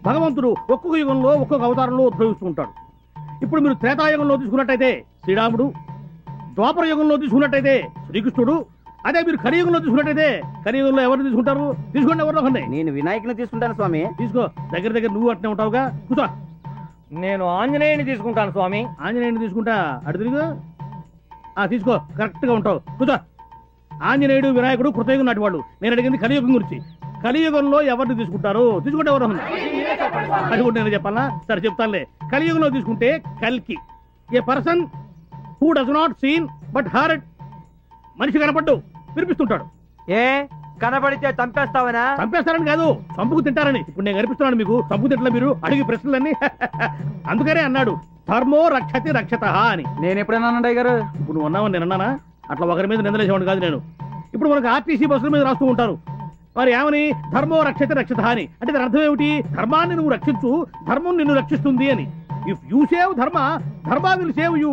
[SPEAKER 1] భగవంతుడు ఒక్కొక్క యుగంలో ఒక్కొక్క అవతారంలో ఉద్భవిస్తూ ఉంటాడు. ఇప్పుడు మీరు త్రేతాయుగంలో తీసుకున్నట్టయితే శ్రీరాముడు, ద్వాపర యుగంలో తీసుకున్నట్టయితే శ్రీకృష్ణుడు, అదే మీరు కలియుగంలో తీసుకున్నట్టయితే కలియుగంలో ఎవరు తీసుకుంటారు? తీసుకోండి ఎవరిలో ఒకరిని.
[SPEAKER 17] నేను వినాయకుని తీసుకుంటాను స్వామి.
[SPEAKER 1] తీసుకో, దగ్గర దగ్గర నువ్వు అట్నే ఉంటావుగా. కూర్చో.
[SPEAKER 17] నేను ఆంజనేయుని తీసుకుంటాను స్వామి.
[SPEAKER 1] ఆంజనేయుని తీసుకుంటా, అటు తిరుగు. తీసుకో, కరెక్ట్ గా ఉంటావు. కూర్చో. ఆంజనేయుడు, వినాయకుడు కృతయుగం నాటి వాళ్ళు. నేను అడిగింది కలియుగం గురించి. కలియుగంలో ఎవరిని తీసుకుంటారు? తీసుకుంటే ఎవరు? అది కూడా నేను చెప్పాలా? సరే చెప్తానులే. కలియుగంలో తీసుకుంటే కల్కి, a person who does not seen but heard. మనిషి కనపడ్డు, వినిపిస్తుంటాడు.
[SPEAKER 17] ఏ కనబడితే చంపేస్తావనా?
[SPEAKER 1] చంపేస్తారని కాదు, చంపుకు తింటారని. ఇప్పుడు నేను కనిపిస్తున్నాను మీకు, చంపుకు తింటలే మీరు అడిగి ప్రశ్నలన్నీ. అందుకనే అన్నాడు ధర్మో రక్షతి రక్షత అని.
[SPEAKER 17] నేను ఎప్పుడైనా గారు?
[SPEAKER 1] ఇప్పుడు నువ్వు అన్నావని నేను అన్నానా? అట్లా ఒకరి మీద నిందలేసేవాడు కాదు నేను. ఇప్పుడు మనకు ఆర్టీసీ బస్సుల మీద రాస్తూ ఉంటారు, మరి ఏమని? ధర్మో రక్షతి రక్షత అని. అంటే దాని అర్థం ఏమిటి? ధర్మాన్ని నువ్వు రక్షించు, ధర్మం నిన్ను రక్షిస్తుంది అని. ఇఫ్ యూ సేవ్ ధర్మ, ధర్మ విల్ సేవ్ యూ.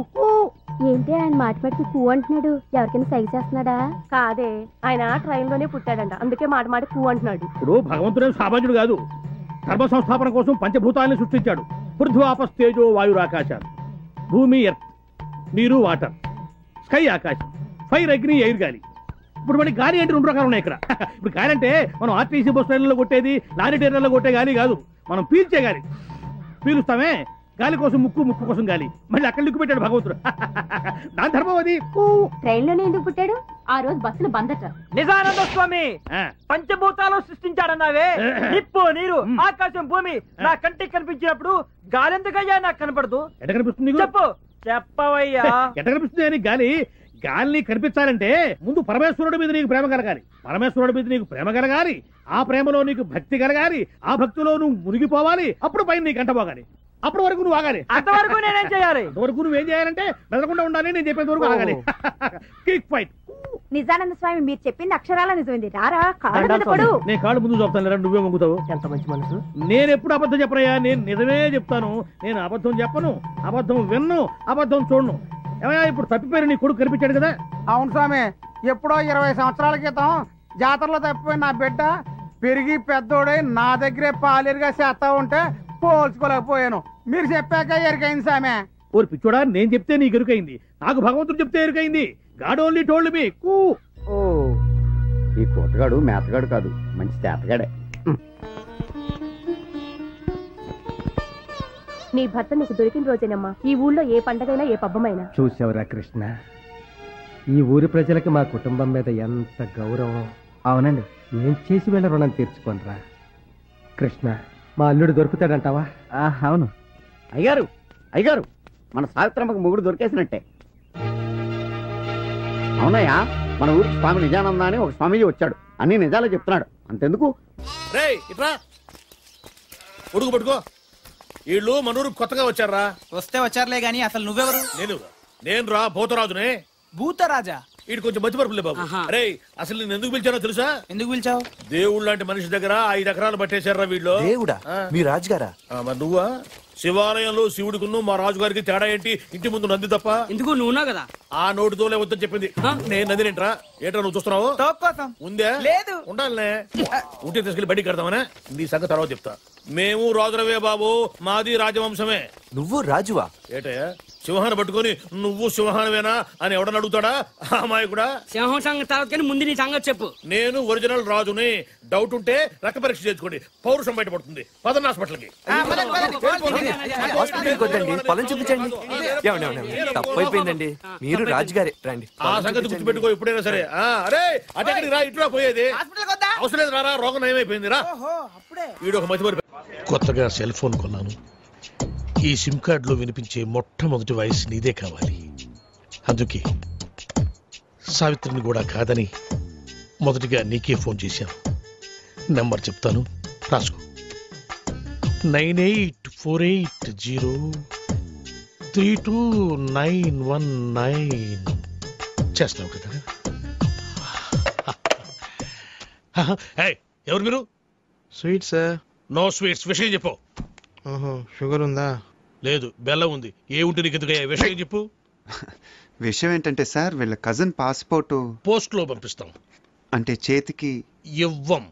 [SPEAKER 18] ఏంటి ఆయన మాటి కూ అంటున్నాడు? ఎవరికైనా సైజ్ చేస్తున్నాడా? కాదే, ఆయన ట్రైన్ లోనే పుట్టాడంట, అందుకే మాట కూ అంటున్నాడు.
[SPEAKER 1] ఇప్పుడు భగవంతుడే సామాన్యుడు కాదు. ధర్మ సంస్థాపన కోసం పంచభూతాలను సృష్టించాడు. పృథ్వాపస్తేజో వాయురాకాశాలు, భూమి ఎర్త్, నీరు వాటర్, స్కై ఆకాశం, ఫైర్ అగ్ని ఎయిర్ గాలి. ఇప్పుడు మనకి గాలి అంటే 2 రకాలు ఉన్నాయి ఇక్కడ. ఇప్పుడు గాలి అంటే మనం ఆర్టీసీ బస్ ట్రైన్లో కొట్టేది, లారీ టైర్లలో కొట్టే గాలి కాదు, మనం పీల్చే గాలి. పీలుస్తామే, గాలి కోసం ముక్కు, ముక్కు కోసం గాలి. మళ్ళీ అక్కడ లిక్కు పెట్టాడు భగవంతుడు. దాని ధర్మం అది.
[SPEAKER 18] ట్రైన్ లోనే ఎందుకు పుట్టాడు? ఆ రోజు బస్సులు బందట.
[SPEAKER 17] నిజానంద స్వామి పంచభూతాలు సృష్టించాడన్నావే, నిప్పు, నీరు, ఆకాశం, భూమి నా కంటికి కనిపించినప్పుడు గాలెందుకయ్యా నాకు కనపడదు?
[SPEAKER 1] ఎట కనిపిస్తుంది?
[SPEAKER 17] చెప్పు, చెప్పవయ్యా.
[SPEAKER 1] ఎట కనిపిస్తుంది అని? గాలి గాలిని కనిపించాలంటే ముందు పరమేశ్వరుడి మీద నీకు ప్రేమ కలగాలి, పరమేశ్వరుడి మీద నీకు ప్రేమ కలగాలి, ఆ ప్రేమలో నీకు భక్తి కలగాలి, ఆ భక్తిలో నువ్వు మునిగిపోవాలి, అప్పుడు పైన నీకు అంటపోగాలి. అప్పటి వరకు నువ్వు ఆగాలి.
[SPEAKER 17] అంతవరకు నేనేం చేయాలి?
[SPEAKER 1] అంతవరకు నువ్వేం చేయాలంటే బెదరకుండా ఉండాలి, నేను చెప్పేంత వరకు ఆగాలి. Kick fight.
[SPEAKER 18] నిజానంద స్వామి మీరు చెప్పింది అక్షరాల నిజమైంది. రారా కాడు.
[SPEAKER 1] నేను కాళ్ళు ముందు చెప్తాను, నువ్వే మొంగుతావు.
[SPEAKER 17] ఎంత మంచి మనసు.
[SPEAKER 1] నేను ఎప్పుడు అబద్ధం చెప్పనయ్యా, నేను నిజమే చెప్తాను. నేను అబద్ధం చెప్పను, అబద్ధం విన్ను, అబద్ధం చూడను. ఏమయ్యా ఇప్పుడు తప్పిపోయిన నీ కొడుకు కనిపించాడు కదా?
[SPEAKER 19] అవును స్వామి, ఎప్పుడో 20 సంవత్సరాల క్రితం జాతరలో తప్పిపోయిన నా బిడ్డ పెరిగి పెద్దోడై నా దగ్గరే పాలేరుగా చేస్తా ఉంటే పోల్చుకోలేకపోయాను. మీరు చెప్పాక ఎరుకైంది సామె.
[SPEAKER 1] ఓరి పిచ్చోడా, నేను చెప్తే నీకు ఎరుకైంది, నాకు భగవంతుడు చెప్తే ఎరుకైంది. God only told me.
[SPEAKER 6] ఓ, ఈ కోతగాడు మేతగాడు కాదు, మంచి చేతగాడే.
[SPEAKER 18] నీ భర్త నీకు దొరికిన రోజేనమ్మా ఈ ఊళ్ళో ఏ పండగైనా ఏ పబ్బమైనా.
[SPEAKER 20] చూసావురా కృష్ణ, ఈ ఊరి ప్రజలకి మా కుటుంబం మీద ఎంత గౌరవం. అవునండి, ఏం చేసి వీళ్ళ రుణం తీర్చుకోనరా. కృష్ణ, మా అల్లుడు దొరుకుతాడంటావా?
[SPEAKER 6] అవును అయ్యారు, అయ్యారు మన సావిత్రమ్మకు మొగుడు దొరికేసినట్టే. అవునయ్యా, మన ఊరికి స్వామి నిజానంద అని ఒక స్వామీజీ వచ్చాడు, అన్ని నిజాలే చెప్తున్నాడు. అంతెందుకు
[SPEAKER 1] రేయ్ ఇట్రా, ఉడుకు పట్టుకో. వీళ్ళు మనూరు కొత్తగా వచ్చారా?
[SPEAKER 11] వస్తే వచ్చారులే గాని అసలు నువ్వెవరు?
[SPEAKER 1] నేను రా భూతరాజునే.
[SPEAKER 11] భూతరాజా?
[SPEAKER 1] వీడు కొంచెం మధ్యపరుపులే బాబు. అరే అసలు నేను ఎందుకు పిలిచానో తెలుసా?
[SPEAKER 11] ఎందుకు పిలిచావు?
[SPEAKER 1] దేవుడు లాంటి మనిషి దగ్గర 5 ఎకరాలు పట్టేశారా వీళ్ళు.
[SPEAKER 21] దేవుడా? మీ రాజుగారా?
[SPEAKER 1] మరి నువ్వా? శివాలయంలో శివుడికును మా రాజుగారికి తేడా ఏంటి? ఇంటి ముందు నంది తప్ప.
[SPEAKER 4] ఎందుకు నువ్వునా కదా?
[SPEAKER 1] ఆ నోటితోలే వద్దని చెప్పింది. నేను నందినేంట్రా? ఏంట్రా నువ్వు చూస్తున్నావు? ఉందే
[SPEAKER 11] లేదు.
[SPEAKER 1] ఉండాలనే ఉంటే తీసుకెళ్లి బయటికి కడతామనే. నీ సంగతి తర్వాత చెప్తా. మేము రాజులవే బాబు, మాది రాజవంశమే.
[SPEAKER 21] నువ్వు రాజువా?
[SPEAKER 1] ఏటయ్యా సింహాన్ని పట్టుకొని నువ్వు సింహానవేనా అని ఎవడని అడుగుతాడా? అమ్మాయి కూడా
[SPEAKER 4] సింహం సంగతి తర్వాత కానీ ముందు నీ సంగతి చెప్పు.
[SPEAKER 1] నేను ఒరిజినల్ రాజుని. డౌట్ ఉంటే రక్త పరీక్ష చేసుకోండి, పౌరుషం బయటపడుతుంది. పదన్న హాస్పిటల్కి.
[SPEAKER 21] హాస్పిటల్కి వద్దండి, పొలం చూపించండి. తప్పైపోయిందండి, మీరు రాజుగారే. రండి.
[SPEAKER 1] ఆ సంగతి గుర్తుపెట్టుకో ఎప్పుడైనా సరే. అరే అదే రా, ఇటురా పోయేది. అవసరం లేదు, రా. రోగం నయమైపోయింది రా. వీడు ఒక మధ్య కొత్తగా సెల్ ఫోన్ కొన్నాను. ఈ సిమ్ కార్డులో వినిపించే మొట్టమొదటి వాయిస్ నీదే కావాలి. అందుకే సావిత్రిని కూడా కాదని మొదటిగా నీకే ఫోన్ చేశాను. నంబర్ చెప్తాను, రాసుకో. 9848032919. చేస్తున్నావు కదా? ఎవరు మీరు?
[SPEAKER 22] Sweet sir.
[SPEAKER 1] No sweets. విషయం చెప్పు.
[SPEAKER 22] షుగర్ ఉందా?
[SPEAKER 1] లేదు, బెల్లం ఉంది. ఏ ఉంటే నీకు ఎందుకు? విషయం చెప్పు.
[SPEAKER 22] విషయం ఏంటంటే సార్, వీళ్ళ కజిన్ పాస్పోర్ట్
[SPEAKER 1] పోస్ట్ లో పంపిస్తాం.
[SPEAKER 22] అంటే చేతికి
[SPEAKER 1] ఇవ్వం.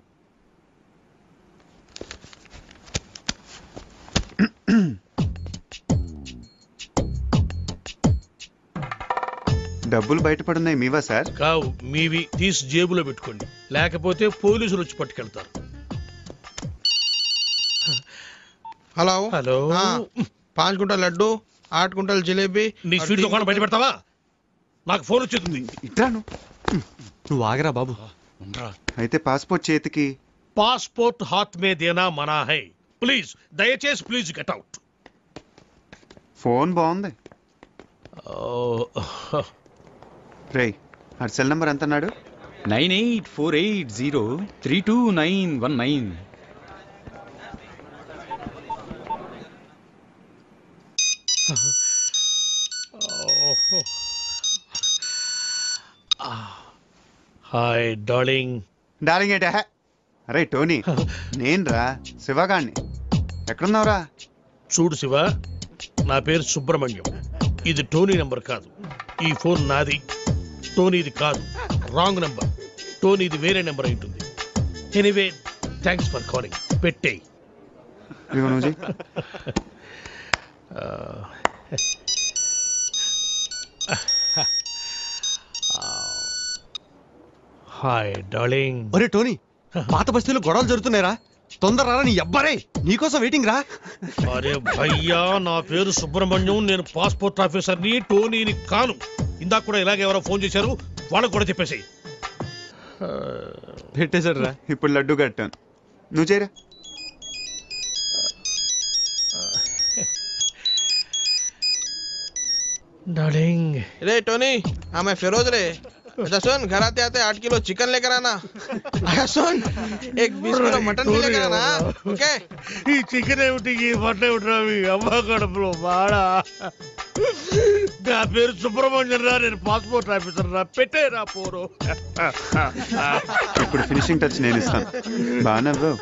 [SPEAKER 22] డబ్బులు బయటపడున్నాయి. మీవా సార్?
[SPEAKER 1] కావు, మీవి. తీసి జేబులో పెట్టుకోండి, లేకపోతే పోలీసులు వచ్చి పట్టుకెళ్తారు.
[SPEAKER 22] Hello
[SPEAKER 1] hello.
[SPEAKER 22] 5 గుంటల లడ్డు, 8 గుంటల జిలేబీ.
[SPEAKER 1] నీ స్వీట్ దుకాణం బయట పెడతావా? నాకు ఫోన్ వచ్చేస్తుంది.
[SPEAKER 22] ఇట్రాను. నువ్వు ఆగరా బాబు. అయితే పాస్పోర్ట్ చేతికి.
[SPEAKER 1] పాస్పోర్ట్ హాత్ మే దేనా మనా హై. ప్లీజ్, దయచేసి ప్లీజ్ గెట్ అవుట్.
[SPEAKER 22] ఫోన్ బాగుంది. రే, ఆ సెల్ నంబర్ ఎంత అన్నాడు?
[SPEAKER 23] 9848032919.
[SPEAKER 1] Hi darling.
[SPEAKER 22] డార్లింగ్ ఏంటా? అరే టోనీ, నేను రా, శివగాణ్ణి. ఎక్కడున్నావురా?
[SPEAKER 1] చూడు శివ, నా పేరు సుబ్రహ్మణ్యం. ఇది టోనీ నెంబర్ కాదు. ఈ ఫోన్ నాది, టోనీది కాదు. Wrong number. టోనీది వేరే నెంబర్ అయి ఉంటుంది. Anyway, thanks for calling. పెట్టేయ్. Hi darling.
[SPEAKER 22] ఒరే టోనీ, పాత బస్తీలో గొడవలు జరుగుతున్నాయిరా. తొందర రా, నీ అబ్బారే నీకోసం వెయిటింగ్ రా.
[SPEAKER 1] అరే భయ్యా, నా పేరు సుబ్రహ్మణ్యం. నేను పాస్పోర్ట్ ఆఫీసర్ని, టోనీని కాను. ఇందాక కూడా ఇలాగే ఎవరో ఫోన్ చేశారు, వాళ్ళకు కూడా చెప్పేసి
[SPEAKER 22] పెట్టేశాడు రా. ఇప్పుడు లడ్డు కట్టాను, నువ్వు చేయరా.
[SPEAKER 1] डार्लिंग।
[SPEAKER 22] रे टोनी, हाँ मैं फिरोज रे। अच्छा सुन, घर आते आते 8 किलो चिकन लेकर आना। अच्छा सुन, एक 20 किलो मटन भी लेकर आना। ओके?
[SPEAKER 1] ఈ చికెన్ ఏమిటి, ఈ మటన్ ఏమిటి? అవి అమ్మ కడుపులో బాడా. నా పేరు సుబ్రహ్మణ్యం రా, నేను పాస్పోర్ట్ ఆఫీసర్ రా. పెట్టేరా పోరు.
[SPEAKER 22] ఇప్పుడు ఫినిషింగ్ టచ్ నేను ఇస్తాను. బాగా బ్రో.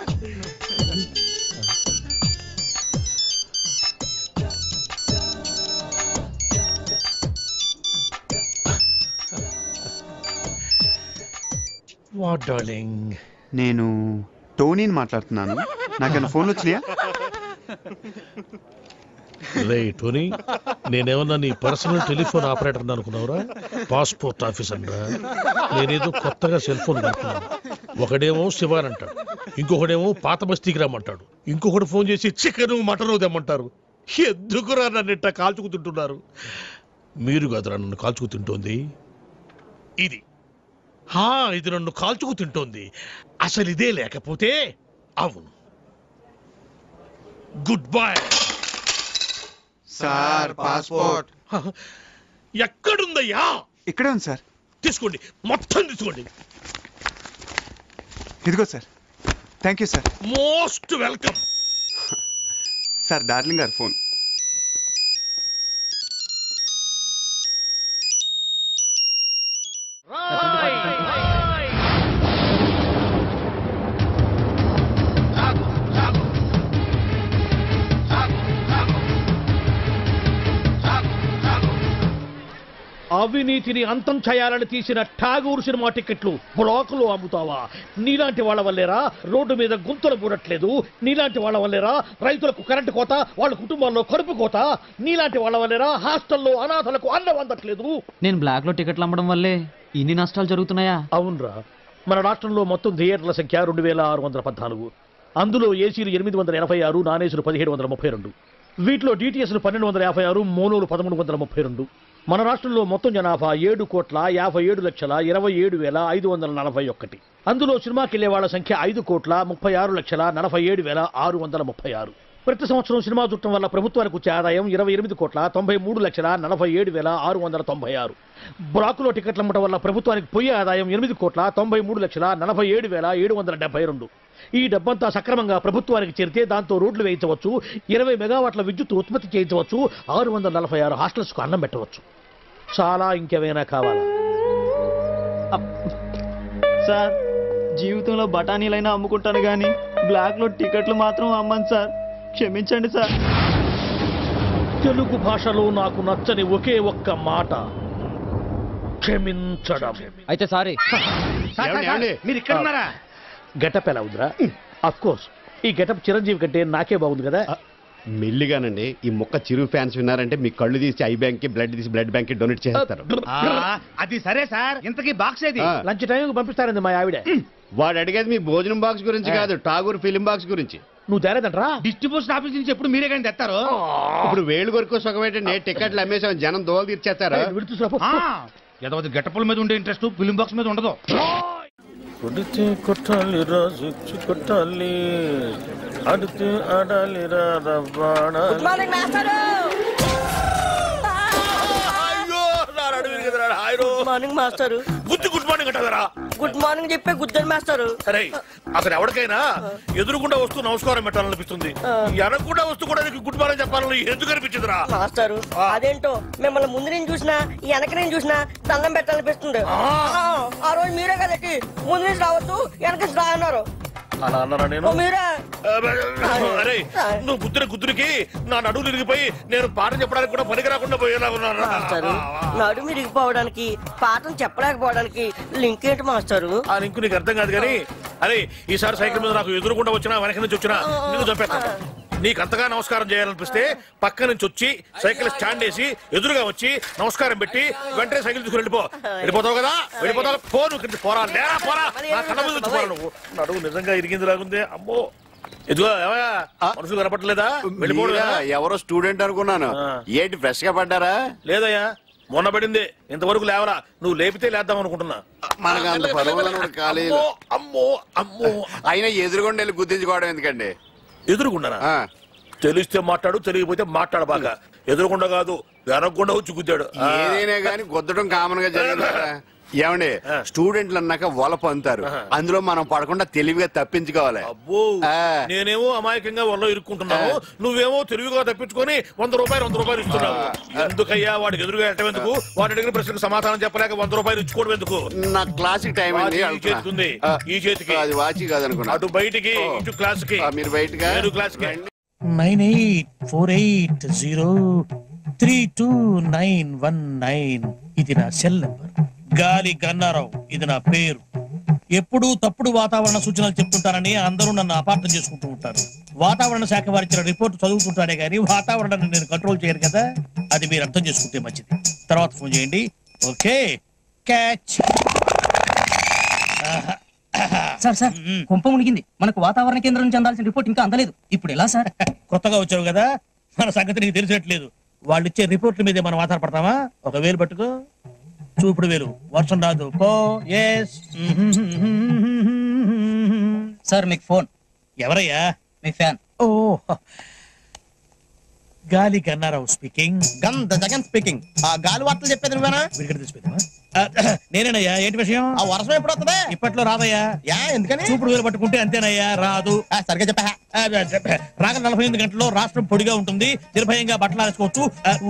[SPEAKER 1] What darling?
[SPEAKER 22] నేను టోనీని మాట్లాడుతున్నాను. నాకన్నా ఫోన్లు వచ్చినాయా?
[SPEAKER 1] రే టోనీ, నేనేమన్నా నీ పర్సనల్ టెలిఫోన్ ఆపరేటర్ అనుకున్నావురా? పాస్పోర్ట్ ఆఫీసర్ రా. నేనేదో కొత్తగా సెల్ ఫోన్ అనుకున్నాను. ఒకడేమో శివాన్ అంటాడు, ఇంకొకడేమో పాత బస్తీకి రమ్మంటాడు, ఇంకొకటి ఫోన్ చేసి చికెన్ మటన్ తెమ్మంటారు. ఎందుకురా నన్ను ఇట్లా కాల్చుకు తింటున్నారు? మీరు కాదురా నన్ను కాల్చుకు తింటోంది, ఇది. ఇది నన్ను కాల్చుకు తింటోంది. అసలు ఇదే లేకపోతే అవును. Good bye
[SPEAKER 22] sir. పాస్పోర్ట్
[SPEAKER 1] ఎక్కడుందయ్యా?
[SPEAKER 22] ఇక్కడే ఉంది సార్.
[SPEAKER 1] తీసుకోండి, మొత్తం తీసుకోండి.
[SPEAKER 22] ఇదిగో sir. Thank you sir.
[SPEAKER 1] Most welcome.
[SPEAKER 2] Sir darling గారు ఫోన్.
[SPEAKER 1] అవినీతిని అంతం చేయాలని తీసిన ఠాగూర్ సినిమా టికెట్లు బ్లాకులో అమ్ముతావా? నీలాంటి వాళ్ళ వల్లేరా రోడ్డు మీద గుంతలు పూడట్లేదు, నీలాంటి వాళ్ళ వల్లేరా రైతులకు కరెంటు కోత, వాళ్ళ కుటుంబాల్లో కడుపు కోత, నీలాంటి వాళ్ళ వల్లేరా హాస్టల్లో అనాథలకు అన్నం అందట్లేదు.
[SPEAKER 5] నేను బ్లాక్ లో టికెట్లు అమ్మడం వల్లే ఇన్ని నష్టాలు జరుగుతున్నాయా?
[SPEAKER 1] అవునరా, మన రాష్ట్రంలో మొత్తం థియేటర్ల సంఖ్య 2614. అందులో ఏసీలు 886, నాన్ ఏసీలు 1732. వీటిలో డిటిఎస్లు 1256, మోనోలు 1332. మన రాష్ట్రంలో మొత్తం జనాభా 7,57,27,541. అందులో సినిమాకి వెళ్లే వాళ్ళ సంఖ్య 5,36,47,636. ప్రతి సంవత్సరం సినిమా చూడటం వల్ల ప్రభుత్వానికి వచ్చే ఆదాయం 28,93,43,696. బ్లాకులో టికెట్లు అమ్మటం వల్ల ప్రభుత్వానికి పోయే ఆదాయం 8,93,47,772. ఈ డబ్బంతా సక్రమంగా ప్రభుత్వానికి చేరితే దాంతో రోడ్లు వేయించవచ్చు, 20 మెగావాట్ల విద్యుత్ ఉత్పత్తి చేయించవచ్చు, 646 హాస్టల్స్కు అన్నం పెట్టవచ్చు. చాలా ఇంకేమైనా కావాలా?
[SPEAKER 5] సార్ జీవితంలో బఠానీలైనా అమ్ముకుంటాను కానీ బ్లాక్ లో టికెట్లు మాత్రం అమ్మను సార్, క్షమించండి సార్.
[SPEAKER 1] తెలుగు భాషలో నాకు నచ్చని ఒకే ఒక్క మాట క్షమించడం.
[SPEAKER 5] అయితే సారీ.
[SPEAKER 1] మీరు ఇక్కడ ఉన్నారా? గెటప్ ఎలా ఉందిరా? అఫ్ కోర్స్ ఈ గెటప్ చిరంజీవి కంటే నాకే బాగుంది కదా.
[SPEAKER 7] మెల్లిగానండి, ఈ మొక్క చిరు ఫ్యాన్స్ విన్నారంటే మీ కళ్ళు తీసి ఐ బ్యాంక్ కి బ్లడ్ తీసి బ్లడ్ బ్యాంక్ కి డొనేట్ చేస్తారు.
[SPEAKER 1] అది సరే సార్, ఇంతకీ బాక్స్ ఏది? లంచ్ టైం పంపిస్తారండి మా ఆవిడ.
[SPEAKER 7] వాడు అడిగేది మీ భోజనం బాక్స్ గురించి కాదు, ఠాగూర్ ఫిలిం బాక్స్ గురించి.
[SPEAKER 1] నువ్వు తేలేదంటరా? డిస్ట్రిబ్యూషన్ ఆఫీస్ నుంచి ఎప్పుడు మీరే కానీ తెస్తారు.
[SPEAKER 7] ఇప్పుడు వేలు కొరకు సుఖమేటండి, టికెట్లు అమ్మేసాం, జనం దోలు తీర్చేస్తారు.
[SPEAKER 1] గెటప్ల మీద ఉండే ఇంట్రెస్ట్ ఫిలిం బాక్స్ మీద ఉండదు. కొడితే కొట్టాలి రాజు కొట్టాలి, ఆడితే ఆడాలి రావాడా.
[SPEAKER 8] Good morning master.
[SPEAKER 1] Good morning అంటారా?
[SPEAKER 8] గుడ్ మార్నింగ్ చెప్పే గుద్దరు మాస్టర్.
[SPEAKER 1] సరే అసలు ఎవరికైనా ఎదురుకుండా వస్తూ నమస్కారం పెట్టాలనిపిస్తుంది, ఎనకుండా వస్తూ కూడా గుడ్ మార్నింగ్ చెప్పాలని ఎందుకు అనిపించదురా
[SPEAKER 8] మాస్టర్? అదేంటో మిమ్మల్ని ముందు నేను చూసినా వెనక నేను చూసినా దండం పెట్టాలనిపిస్తుంది. ఆ రోజు మీరే కదండి ముందు నుంచి రావద్దు వెనక నుంచి రా అన్నారు.
[SPEAKER 1] అలా అన్నారా? నేను
[SPEAKER 8] మీరే.
[SPEAKER 1] అరే నువ్వు గుద్దురికి నా నడువు ఇరిగిపోయి నేను పాఠం చెప్పడానికి కూడా పనికి రాకుండా పోయేలా ఉన్నాను.
[SPEAKER 8] నడుము ఇరిగిపోవడానికి పాఠం చెప్పలేకపోవడానికి లింక్ ఏంటి మాస్టారు?
[SPEAKER 1] ఆ లింక్ నీకు అర్థం కాదు కానీ, అరే ఈసారి సైకిల్ మీద నాకు ఎదురుకుండా వచ్చినా వెనక నుంచి వచ్చినా నీకు చంపేస్తాను. నీకు అంతగా నమస్కారం చేయాలనిపిస్తే పక్క నుంచి వచ్చి సైకిల్ స్టాండ్ వేసి ఎదురుగా వచ్చి నమస్కారం పెట్టి వెంటనే సైకిల్ తీసుకుని వెళ్ళిపోతావు కదా. వెళ్ళిపోతావు పోను పోరా లేరా పోరా, నా కళ్ళ మీద వచ్చి పోరా. నువ్వు నడువు నిజంగా ఇరిగింది లాగుంది. అమ్మో ఎదుగో మనుషులు కనపడలేదా? వెళ్ళిపోడు.
[SPEAKER 7] ఎవరో స్టూడెంట్ అనుకున్నాను, ఏంటి ఫ్రెష్ గా పడ్డారా?
[SPEAKER 1] లేదయ్యా మొన్న పడింది, ఇంతవరకు లేవరా. నువ్వు లేపితే లేద్దాం అనుకుంటున్నా.
[SPEAKER 7] మనకు అంత పదవులను కాలేదు.
[SPEAKER 1] అమ్మో అమ్మో,
[SPEAKER 7] అయినా ఎదురుగొండ వెళ్ళి గుర్తించుకోవడం ఎందుకండి?
[SPEAKER 1] ఎదురుకుండానా? తెలిస్తే మాట్లాడు, తెలియకపోతే మాట్లాడు. బాగా ఎదురుకుండా కాదు వెనకుండా వచ్చి గుద్దాడు.
[SPEAKER 7] ఏదైనా కానీ గుద్దడం కామన్ గా జరిగింది. ఏమండి స్టూడెంట్లు అన్నాక వలప అంటారు, అందులో మనం పడకుండా తెలివిగా తప్పించుకోవాలి.
[SPEAKER 1] అబ్బో నేనేమో అమాయకంగా వల్ల ఇరుక్కుంటున్నావు, నువ్వేమో తెలివిగా తప్పించుకొని 100 రూపాయలు ఇస్తున్నావు. ఎందుకయ్యా వాడికి ఎదురుగా వెళ్ళటం ఎందుకు? వాడి అడిగిన ప్రశ్నకు సమాధానం చెప్పలేక 100 రూపాయలు ఇచ్చుకోవడం ఎందుకు?
[SPEAKER 7] నా క్లాసిక్ టైం
[SPEAKER 1] ఈ చేతికి ఈ చేతికి
[SPEAKER 7] అది వాచి కాదనుకున్నా.
[SPEAKER 1] అటు బయటికి ఇటు క్లాస్ కి.
[SPEAKER 7] మీరు బయటగా
[SPEAKER 1] క్లాస్ కి 9848032919 ఇది నా సెల్ నంబర్. గాలి గన్నారావు ఇది నా పేరు. ఎప్పుడూ తప్పుడు వాతావరణ సూచనలు చెప్తుంటారని అందరూ నన్ను అపార్థం చేసుకుంటూ ఉంటారు. వాతావరణ శాఖ వారు ఇచ్చిన రిపోర్ట్ చదువుతుంటానే గానీ వాతావరణాన్ని నేను కంట్రోల్ చేయను కదా, అది మీరు అర్థం చేసుకుంటే మంచిది. తర్వాత ఫోన్ చేయండి. Okay catch.
[SPEAKER 24] సార్ సార్ కుంప మునిగింది. మనకు వాతావరణ కేంద్రం నుంచి అందాల్సిన రిపోర్ట్ ఇంకా అందలేదు. ఇప్పుడు ఎలా సార్?
[SPEAKER 1] కొత్తగా వచ్చావు కదా, మన సంగతి నీకు తెలిసేట్లేదు. వాళ్ళు ఇచ్చే రిపోర్ట్ల మీదే మనం ఆధారపడతామా? ఒక వేలు పట్టుకో, చూపుడు వేలు. వర్షం రాదు పో. ఎస్
[SPEAKER 24] సార్ మీకు ఫోన్.
[SPEAKER 1] ఎవరయ్యా?
[SPEAKER 24] మీ ఫ్యాన్.
[SPEAKER 1] ఓ గాలి గన్నారావు స్పీకింగ్.
[SPEAKER 14] గంధ జగన్ స్పీకింగ్. ఆ గాలి వార్తలు చెప్పేది నువ్వేనా?
[SPEAKER 1] నేనేనయ్యా. ఏంటి విషయం?
[SPEAKER 14] ఆ వర్షం ఎప్పుడు వస్తుంది?
[SPEAKER 1] ఇప్పట్లో రాదయ్యా.
[SPEAKER 14] ఎందుకని?
[SPEAKER 1] చూపుడు వేలు పట్టుకుంటే అంతేనయ్యా, రాదు.
[SPEAKER 14] సరిగ్గా చెప్పా.
[SPEAKER 1] రాగల 48 గంటల్లో రాష్ట్రం పొడిగా ఉంటుంది, నిర్భయంగా బట్టలు వేసుకోవచ్చు,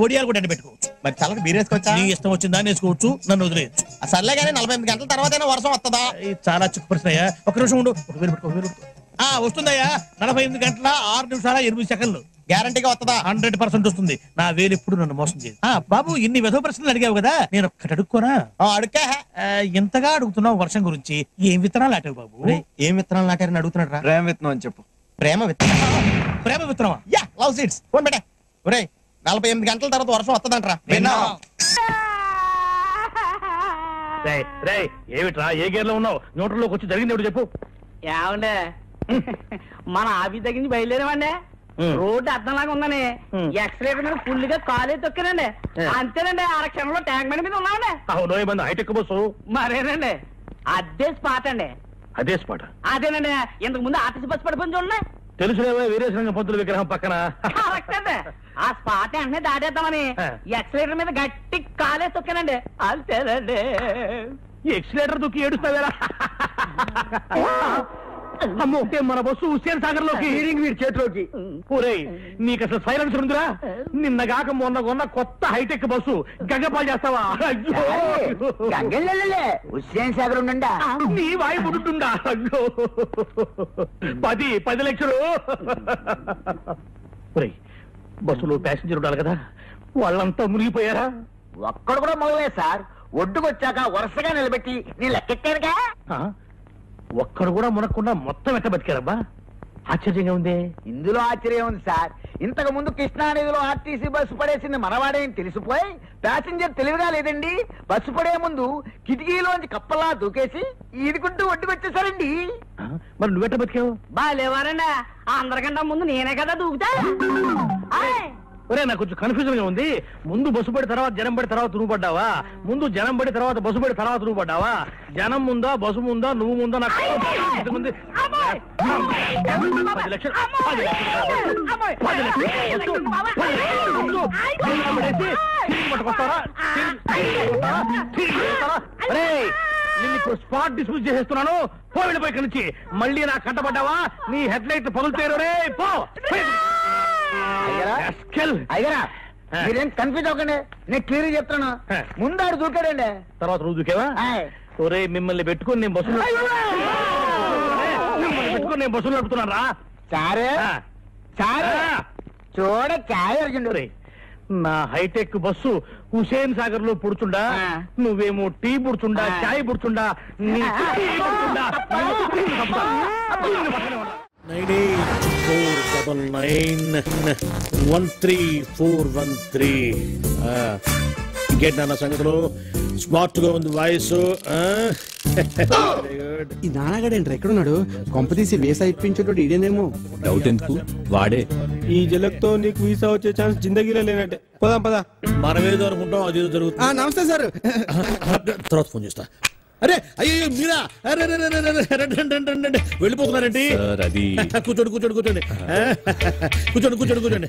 [SPEAKER 1] ఒడియాలు కూడా పెట్టుకోవచ్చు.
[SPEAKER 14] మరి చల్లకి బీరేసుకోవచ్చా?
[SPEAKER 1] నీ ఇష్టం వచ్చిందా వేసుకోవచ్చు, నన్ను వదిలేయచ్చు.
[SPEAKER 14] సర్లే కానీ 48 గంటల తర్వాతైనా వర్షం వస్తుందా?
[SPEAKER 1] చాలా చిక్కు ప్రశ్న అయ్యా. ఒక నిమిషం ఉండు. వస్తుందయ్యా. 48 గంటల 6 నిమిషాల 8 సెకండ్లు
[SPEAKER 14] గ్యారంటీగా వస్తుందా?
[SPEAKER 1] 100% వస్తుంది. నా వేలు ఎప్పుడు నన్ను మోసం చేయదు. బాబు, ఇన్ని వెధవ ప్రశ్నలు అడిగావు కదా, నేను ఒక్కటి అడుక్కోనా?
[SPEAKER 14] అడుక్కా.
[SPEAKER 1] ఎంతగా అడుగుతున్నావు వర్షం గురించి. ఏం విత్తనాలు నాటావు బాబు?
[SPEAKER 14] ఏం విత్తనాలు నాటారని అడుగుతున్నాడు రా.
[SPEAKER 16] ప్రేమ విత్తనం అని చెప్పు.
[SPEAKER 14] ప్రేమ విత్తనం?
[SPEAKER 1] ప్రేమ విత్తనమా?
[SPEAKER 14] Yeah, love seeds. ఫోన్ పెట్టే. ఒరేయ్, 48 గంటల తర్వాత వర్షం వస్తుందంటరా.
[SPEAKER 1] ఏమిట్రా, ఏ గేర్ లో ఉన్నావు? న్యూట్రల్లోకి వచ్చి జరిగింది చెప్పు.
[SPEAKER 4] ఏమండే, మన ఆఫీస్ దగ్గర నుంచి బయలుదేరామండి. రోడ్డు అర్థంలాగా ఉందని ఎక్సలేటర్ మీద ఫుల్ గా కాలే తొక్కానండి. అంతేనండి, ఆరక్షణంలో ట్యాంక్ బండి మీద ఉన్నామండి.
[SPEAKER 1] హైటెక్ బస్సు
[SPEAKER 4] మరేనండి, అదే స్పాట్ అండి.
[SPEAKER 1] అదే స్పాట్?
[SPEAKER 4] అదేనండి, ఇంతకు ముందు ఆర్టీసీ బస్సు పడిపోయింది చూడండి.
[SPEAKER 1] తెలుసులేవా, వీరేశలింగ పంతుల విగ్రహం పక్కన.
[SPEAKER 4] ఆ స్పాట్ వెంటనే దాటేద్దామని ఎక్సలేటర్ మీద గట్టి కాలే తొక్కానండి. అంతేనండి.
[SPEAKER 1] ఎక్సిలేటర్ దొక్కి ఏడుస్తావేరా? అమ్మో, మన బస్సు హుస్సేన్ సాగర్ లోకి, వీడి చేతిలోకి. ఒరేయ్, నీకు అసలు సైలెన్స్ ఉందిరా? నిన్నగాక మొన్న కొన్న కొత్త హైటెక్ బస్సు గంగపాలు చేస్తావా?
[SPEAKER 4] హుస్సేన్ సాగర్ ఉండండా?
[SPEAKER 1] నీ వాయి పుడుతుండా? అయ్యో, 10 లక్షలు. ఒరేయ్, బస్సులో ప్యాసింజర్ ఉండాలి కదా, వాళ్ళంతా మునిగిపోయారా?
[SPEAKER 4] ఒక్కడు కూడా మొదలలేదు సార్. ఒడ్డుకొచ్చాక వరుసగా నిలబెట్టి నేను లెక్కెట్టానుగా.
[SPEAKER 1] ఒక్కడు కూడా మునక్కుండా మొత్తం ఎట్ట బతికారబ్బా? ఆశ్చర్యంగా ఉంది.
[SPEAKER 4] ఇందులో ఆశ్చర్యం ఉంది సార్. ఇంతకు ముందు కృష్ణానదిలో ఆర్టీసీ బస్సు పడేసింది మనవాడేని తెలిసిపోయి ప్యాసింజర్ తెలివిగా లేదండి, బస్సు పడే ముందు కిటికీలోంచి కప్పలా దూకేసి ఈదుకుంటూ ఒడ్డుకొచ్చేసారండి.
[SPEAKER 1] మరి నువ్వెట్ట బతికావు?
[SPEAKER 4] బాగాలేవారండి, అందరికంటే ముందు నేనే కదా దూకుతా.
[SPEAKER 1] ఒరే, నాకు కొంచెం కన్ఫ్యూజన్ గా ఉంది. ముందు బస్సు పడి తర్వాత జనం పడి తర్వాత నువ్వు పడ్డావా? ముందు జనం పడి తర్వాత బస్సు పడి తర్వాత నువ్వు పడ్డావా? జనం ముందా, బస్సు ముందా, నువ్వు ముందా? నాకు 10 లక్షలు. నిన్ను ఇప్పుడు స్పాట్ డిస్మిస్ చేసేస్తున్నాను. వెళ్ళిపోయి ఇక్కడి నుంచి. మళ్ళీ నాకు కంటపడ్డావా, నీ హెడ్ లైట్ పగులుతారు. రే పో.
[SPEAKER 4] అయ్యారా, మీరేం కన్ఫ్యూజ్ అవ్వకండి, నేను క్లియర్ చెప్తాను. ముందాడు దూకాడండి,
[SPEAKER 1] తర్వాత నువ్వు దూకేవా? ఒరే, మిమ్మల్ని పెట్టుకుని నేను బస్సులు నడుపుతున్నాను రా.
[SPEAKER 4] సారే సారే చూడ చాయ్ అడిగిండు.
[SPEAKER 1] నా హైటెక్ బస్సు హుసేన్ సాగర్ లో పుడుచుండా, నువ్వేమో టీ పుడుచుండా, చాయ్ పుడుచుండా. 9849913413. ఇంకేంటి నాన్న సంగతులు? స్మార్ట్ గా ఉంది వాయిస్.
[SPEAKER 2] ఈ నాన్నగాడేంట్రా ఎక్కడున్నాడు? కొంపతీసి వీసా ఇప్పించేటోడు ఇదేనేమో.
[SPEAKER 21] డౌట్ ఎందుకు, వాడే.
[SPEAKER 2] ఈ జలక్తో నీకు వీసా వచ్చే ఛాన్స్ జిందగీలో లేనట్టే. పదా పదా,
[SPEAKER 1] మనమేదో అనుకుంటాం, అదేదో జరుగుతుంది.
[SPEAKER 2] నమస్తే సార్.
[SPEAKER 1] తర్వాత ఫోన్ చేస్తా. అరే, అయ్యో మీరా? వెళ్ళిపోతున్నారండి. కూర్చోండి కూర్చోండి కూర్చోండి కూర్చోండి కూర్చోండి కూర్చోండి.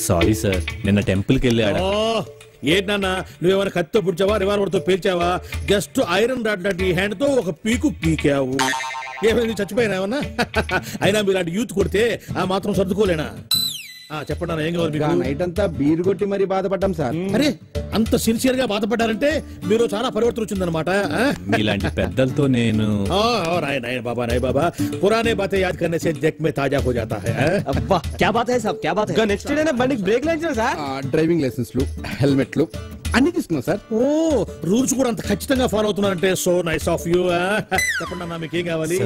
[SPEAKER 21] సారీ సార్, నిన్న టెంపుల్ కి వెళ్ళాడు.
[SPEAKER 1] ఏంటన్నా, నువ్వేమైనా కత్తితో పుడిచావా, రివాల్వర్తో పేల్చావా? జస్ట్ ఐరన్ రాడ్ లాంటి హ్యాండ్ తో ఒక పీకు పీకావు. ఏమైంది, చచ్చిపోయినా ఏమన్నా? అయినా మీలాంటి యూత్ కొడితే ఆ మాత్రం సర్దుకోలేనా? చెప్పండి, ఏం కావాలి మీకు?
[SPEAKER 2] నైట్ అంతా బీరు కొట్టి మరి బాధపడ్డాం సార్.
[SPEAKER 1] అరే, అంత సిన్సియర్ గా బాధపడ్డారంటే మీరు చాలా పరివర్తన వచ్చిందనమాట.
[SPEAKER 21] ఇలాంటి పెద్దలతో నేను
[SPEAKER 1] బాబా రాయ్ బాబా పురానే బాతే యాద్ కర్నే సే దిల్ మే తాజా హో జాతా హై.
[SPEAKER 2] అబ్బా, క్యా బాత్ హై సాబ్, క్యా బాత్ హై. నెక్స్ట్ డే బండికి బ్రేక్ లైన్స్ సార్. డ్రైవింగ్ లైసెన్స్లు, హెల్మెట్లు అన్ని తీసుకున్నాం సార్.
[SPEAKER 1] ఓ, రూల్స్ కూడా అంత ఖచ్చితంగా ఫాలో అవుతున్నారంటే సో నైస్ ఆఫ్ యూ. చెప్పండి అన్న, మీకు ఏం కావాలి?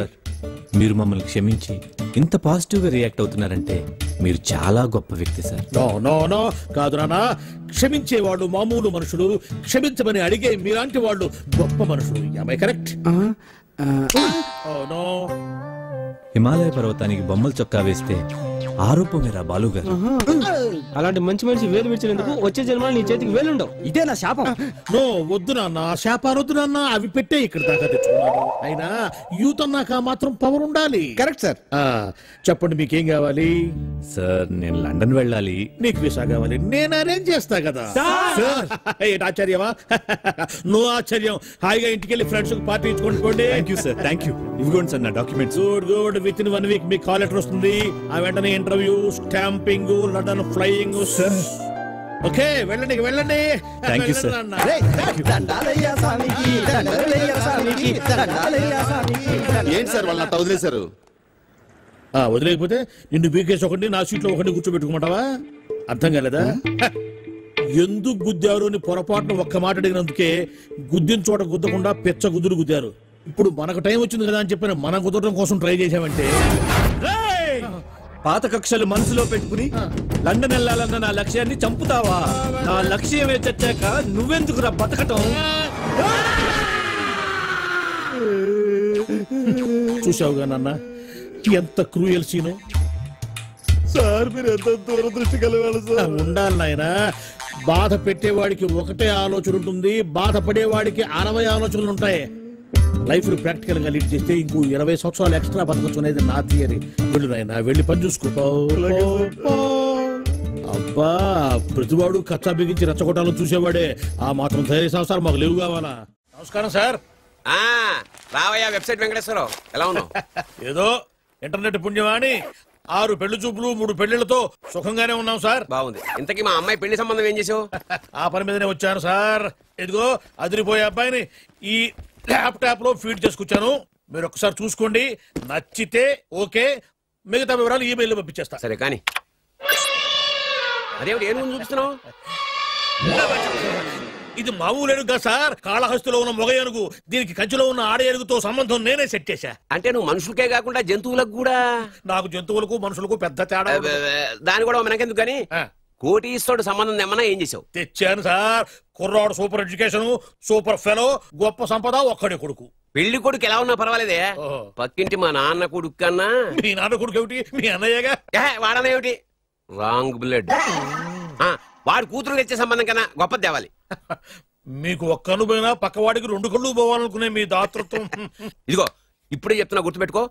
[SPEAKER 21] మీరు మమ్మల్ని క్షమించి ఇంత పాజిటివ్ గా రియాక్ట్ అవుతున్నారంటే మీరు చాలా గొప్ప వ్యక్తి సార్.
[SPEAKER 1] నో నో నో, కాదు నాన్న. క్షమించే వాళ్ళు మామూలు మనుషులు, క్షమించమని అడిగే మీలాంటి వాళ్ళు గొప్ప మనుషులు. am I correct?
[SPEAKER 21] హిమాలయ పర్వతానికి బొమ్మల చొక్కా వేస్తే ఆరోపమేరా బాలుగారు.
[SPEAKER 2] అలాంటి మంచి మనిషి వేలు విడిచినందుకు వచ్చే జన్మలో నీ చేతికి వేలుండవు. ఇదే నా శాపం.
[SPEAKER 1] నో వద్దు నాన్న, శాపాలు వద్దు నాన్న, అవి పెట్టే ఇక్కడ దాకా తెచ్చుకున్నాను. అయినా యూత్ అన్నాక మాత్రం పవర్ ఉండాలి.
[SPEAKER 2] Correct sir.
[SPEAKER 1] చెప్పండి మీకేం కావాలి?
[SPEAKER 21] సార్ నేను లండన్ వెళ్ళాలి.
[SPEAKER 1] నీకు వీసా కావాలి, నేను అరేంజ్ చేస్తా కదా. ఏంటి ఆశ్చర్యమా? నో ఆశ్చర్యం. హాయిగా ఇంటికి వెళ్ళి ఫ్రెండ్స్ పార్టీ ఇచ్చుకోండి.
[SPEAKER 21] Thank you sir, thank you. ఇవ్వండి సార్ నా documents.
[SPEAKER 1] Good good. Within 1 week మీకు కాల్ లెటర్ వస్తుంది. ఆ వెంటనే interview, stamping, London flying. Okay వెళ్ళండి వెళ్ళండి.
[SPEAKER 21] Thank you sir.
[SPEAKER 3] ఏంటి సార్ వాళ్ళ వదిలేశారు?
[SPEAKER 1] వదిలేకపోతే నిన్ను బీకేసి ఒకటి, నా సీట్లో ఒకటి కూర్చోబెట్టుకోమంటావా? అర్థం కాలేదా? ఎందుకు గుద్దారు అని పొరపాటున ఒక్క మాట అడిగినందుకే గుద్దిన చోట గుద్దకుండా పెచ్చ గుద్దులు గుద్దారు. ఇప్పుడు మనకు టైం వచ్చింది కదా అని చెప్పిన మనం కుదరడం కోసం ట్రై చేశామంటే
[SPEAKER 21] పాత కక్షలు మనసులో పెట్టుకుని లండన్ వెళ్ళాలన్న నా లక్ష్యాన్ని చంపుతావా? నా లక్ష్యమే చచ్చాక నువ్వెందుకురా బతకటం?
[SPEAKER 1] చూసావుగా నాన్న ఎంత క్రూయల్ సీను. సార్ మీరు ఎంత దూరదృష్టి కలవాలి సార్. ఉండాలి నాయన. బాధ పెట్టేవాడికి ఒకటే ఆలోచన ఉంటుంది, బాధపడేవాడికి 60 ఆలోచనలు ఉంటాయి. లైఫ్ ను ప్రాక్టికల్ గా లీడ్ చేస్తే ఇంకో 20 సంవత్సరాలు ఎక్స్ట్రా బతకొచ్చు అనేది నా థియరీ. వెళ్ళు నాయన, వెళ్ళి పని చూసుకో. అబ్బా ప్రతివాడు కచ్చా బిగించి రెచ్చగొట్టాలని చూసేవాడే. ఆ మాత్రం ధైర్య సంవత్సరాలు మాకు లేవు కావాలా? నమస్కారం సార్.
[SPEAKER 9] రావయ్యా వెబ్సైట్ వెంకటేశ్వరరావు, ఎలా ఉన్నావు?
[SPEAKER 1] ఏదో ఇంటర్నెట్ పుణ్యమాని 6 పెళ్లి చూపులు 3 పెళ్లిళ్లతో సుఖంగానే ఉన్నాం సార్.
[SPEAKER 9] బాగుంది. ఇంతకీ మా అమ్మాయి పెళ్లి సంబంధం ఏం చేసావు?
[SPEAKER 1] ఆ పని మీదనే వచ్చాను సార్. ఇదిగో అదిరిపోయే అబ్బాయిని ఈ ల్యాప్టాప్ లో ఫీడ్ చేసుకొచ్చాను. మీరు ఒకసారి చూసుకోండి, నచ్చితే ఓకే, మిగతా వివరాలు ఈమెయిల్ లో పంపించేస్తా.
[SPEAKER 9] సరే కానీ అదేమిటి ఏం చూపిస్తున్నావు?
[SPEAKER 1] ఇది మామూలు ఏనుగుగా సార్, కాళహస్తిలో ఉన్న మొగ ఏనుగు. దీనికి కంచిలో ఉన్న ఆడ ఏనుగుతో సంబంధం నేనే సెట్ చేశా.
[SPEAKER 9] అంటే నువ్వు మనుషులకే కాకుండా జంతువులకు కూడా?
[SPEAKER 1] నాకు జంతువులకు మనుషులకు పెద్ద తేడా.
[SPEAKER 9] దాని కూడా మనకెందుకు కానీ కోటీశ్వరుడు సంబంధం ఏమన్నా ఏం చేసావు?
[SPEAKER 1] తెచ్చాను సార్. కుర్రాడు సూపర్ ఎడ్యుకేషన్, సూపర్ ఫెలో, గొప్ప సంపద, ఒక్కడే కొడుకు.
[SPEAKER 9] పెళ్లి కొడుకు ఎలా ఉన్నా పర్వాలేదే, పక్కింటి మా నాన్న కొడుకు కన్నా.
[SPEAKER 1] మీ నాన్న కొడుకు ఏమిటి? మీ అన్నయ్యగా.
[SPEAKER 9] వాడనేమిటి? Wrong blood. వాడు కూతురు తెచ్చే సంబంధం కన్నా గొప్ప తేవాలి.
[SPEAKER 1] మీకు ఒక్క కన్ను పోయినా పక్కవాడికి 2 కళ్ళు పోవాలనుకునే మీ దాతృత్వం.
[SPEAKER 9] ఇదిగో ఇప్పుడే చెప్తున్నా, గుర్తుపెట్టుకో.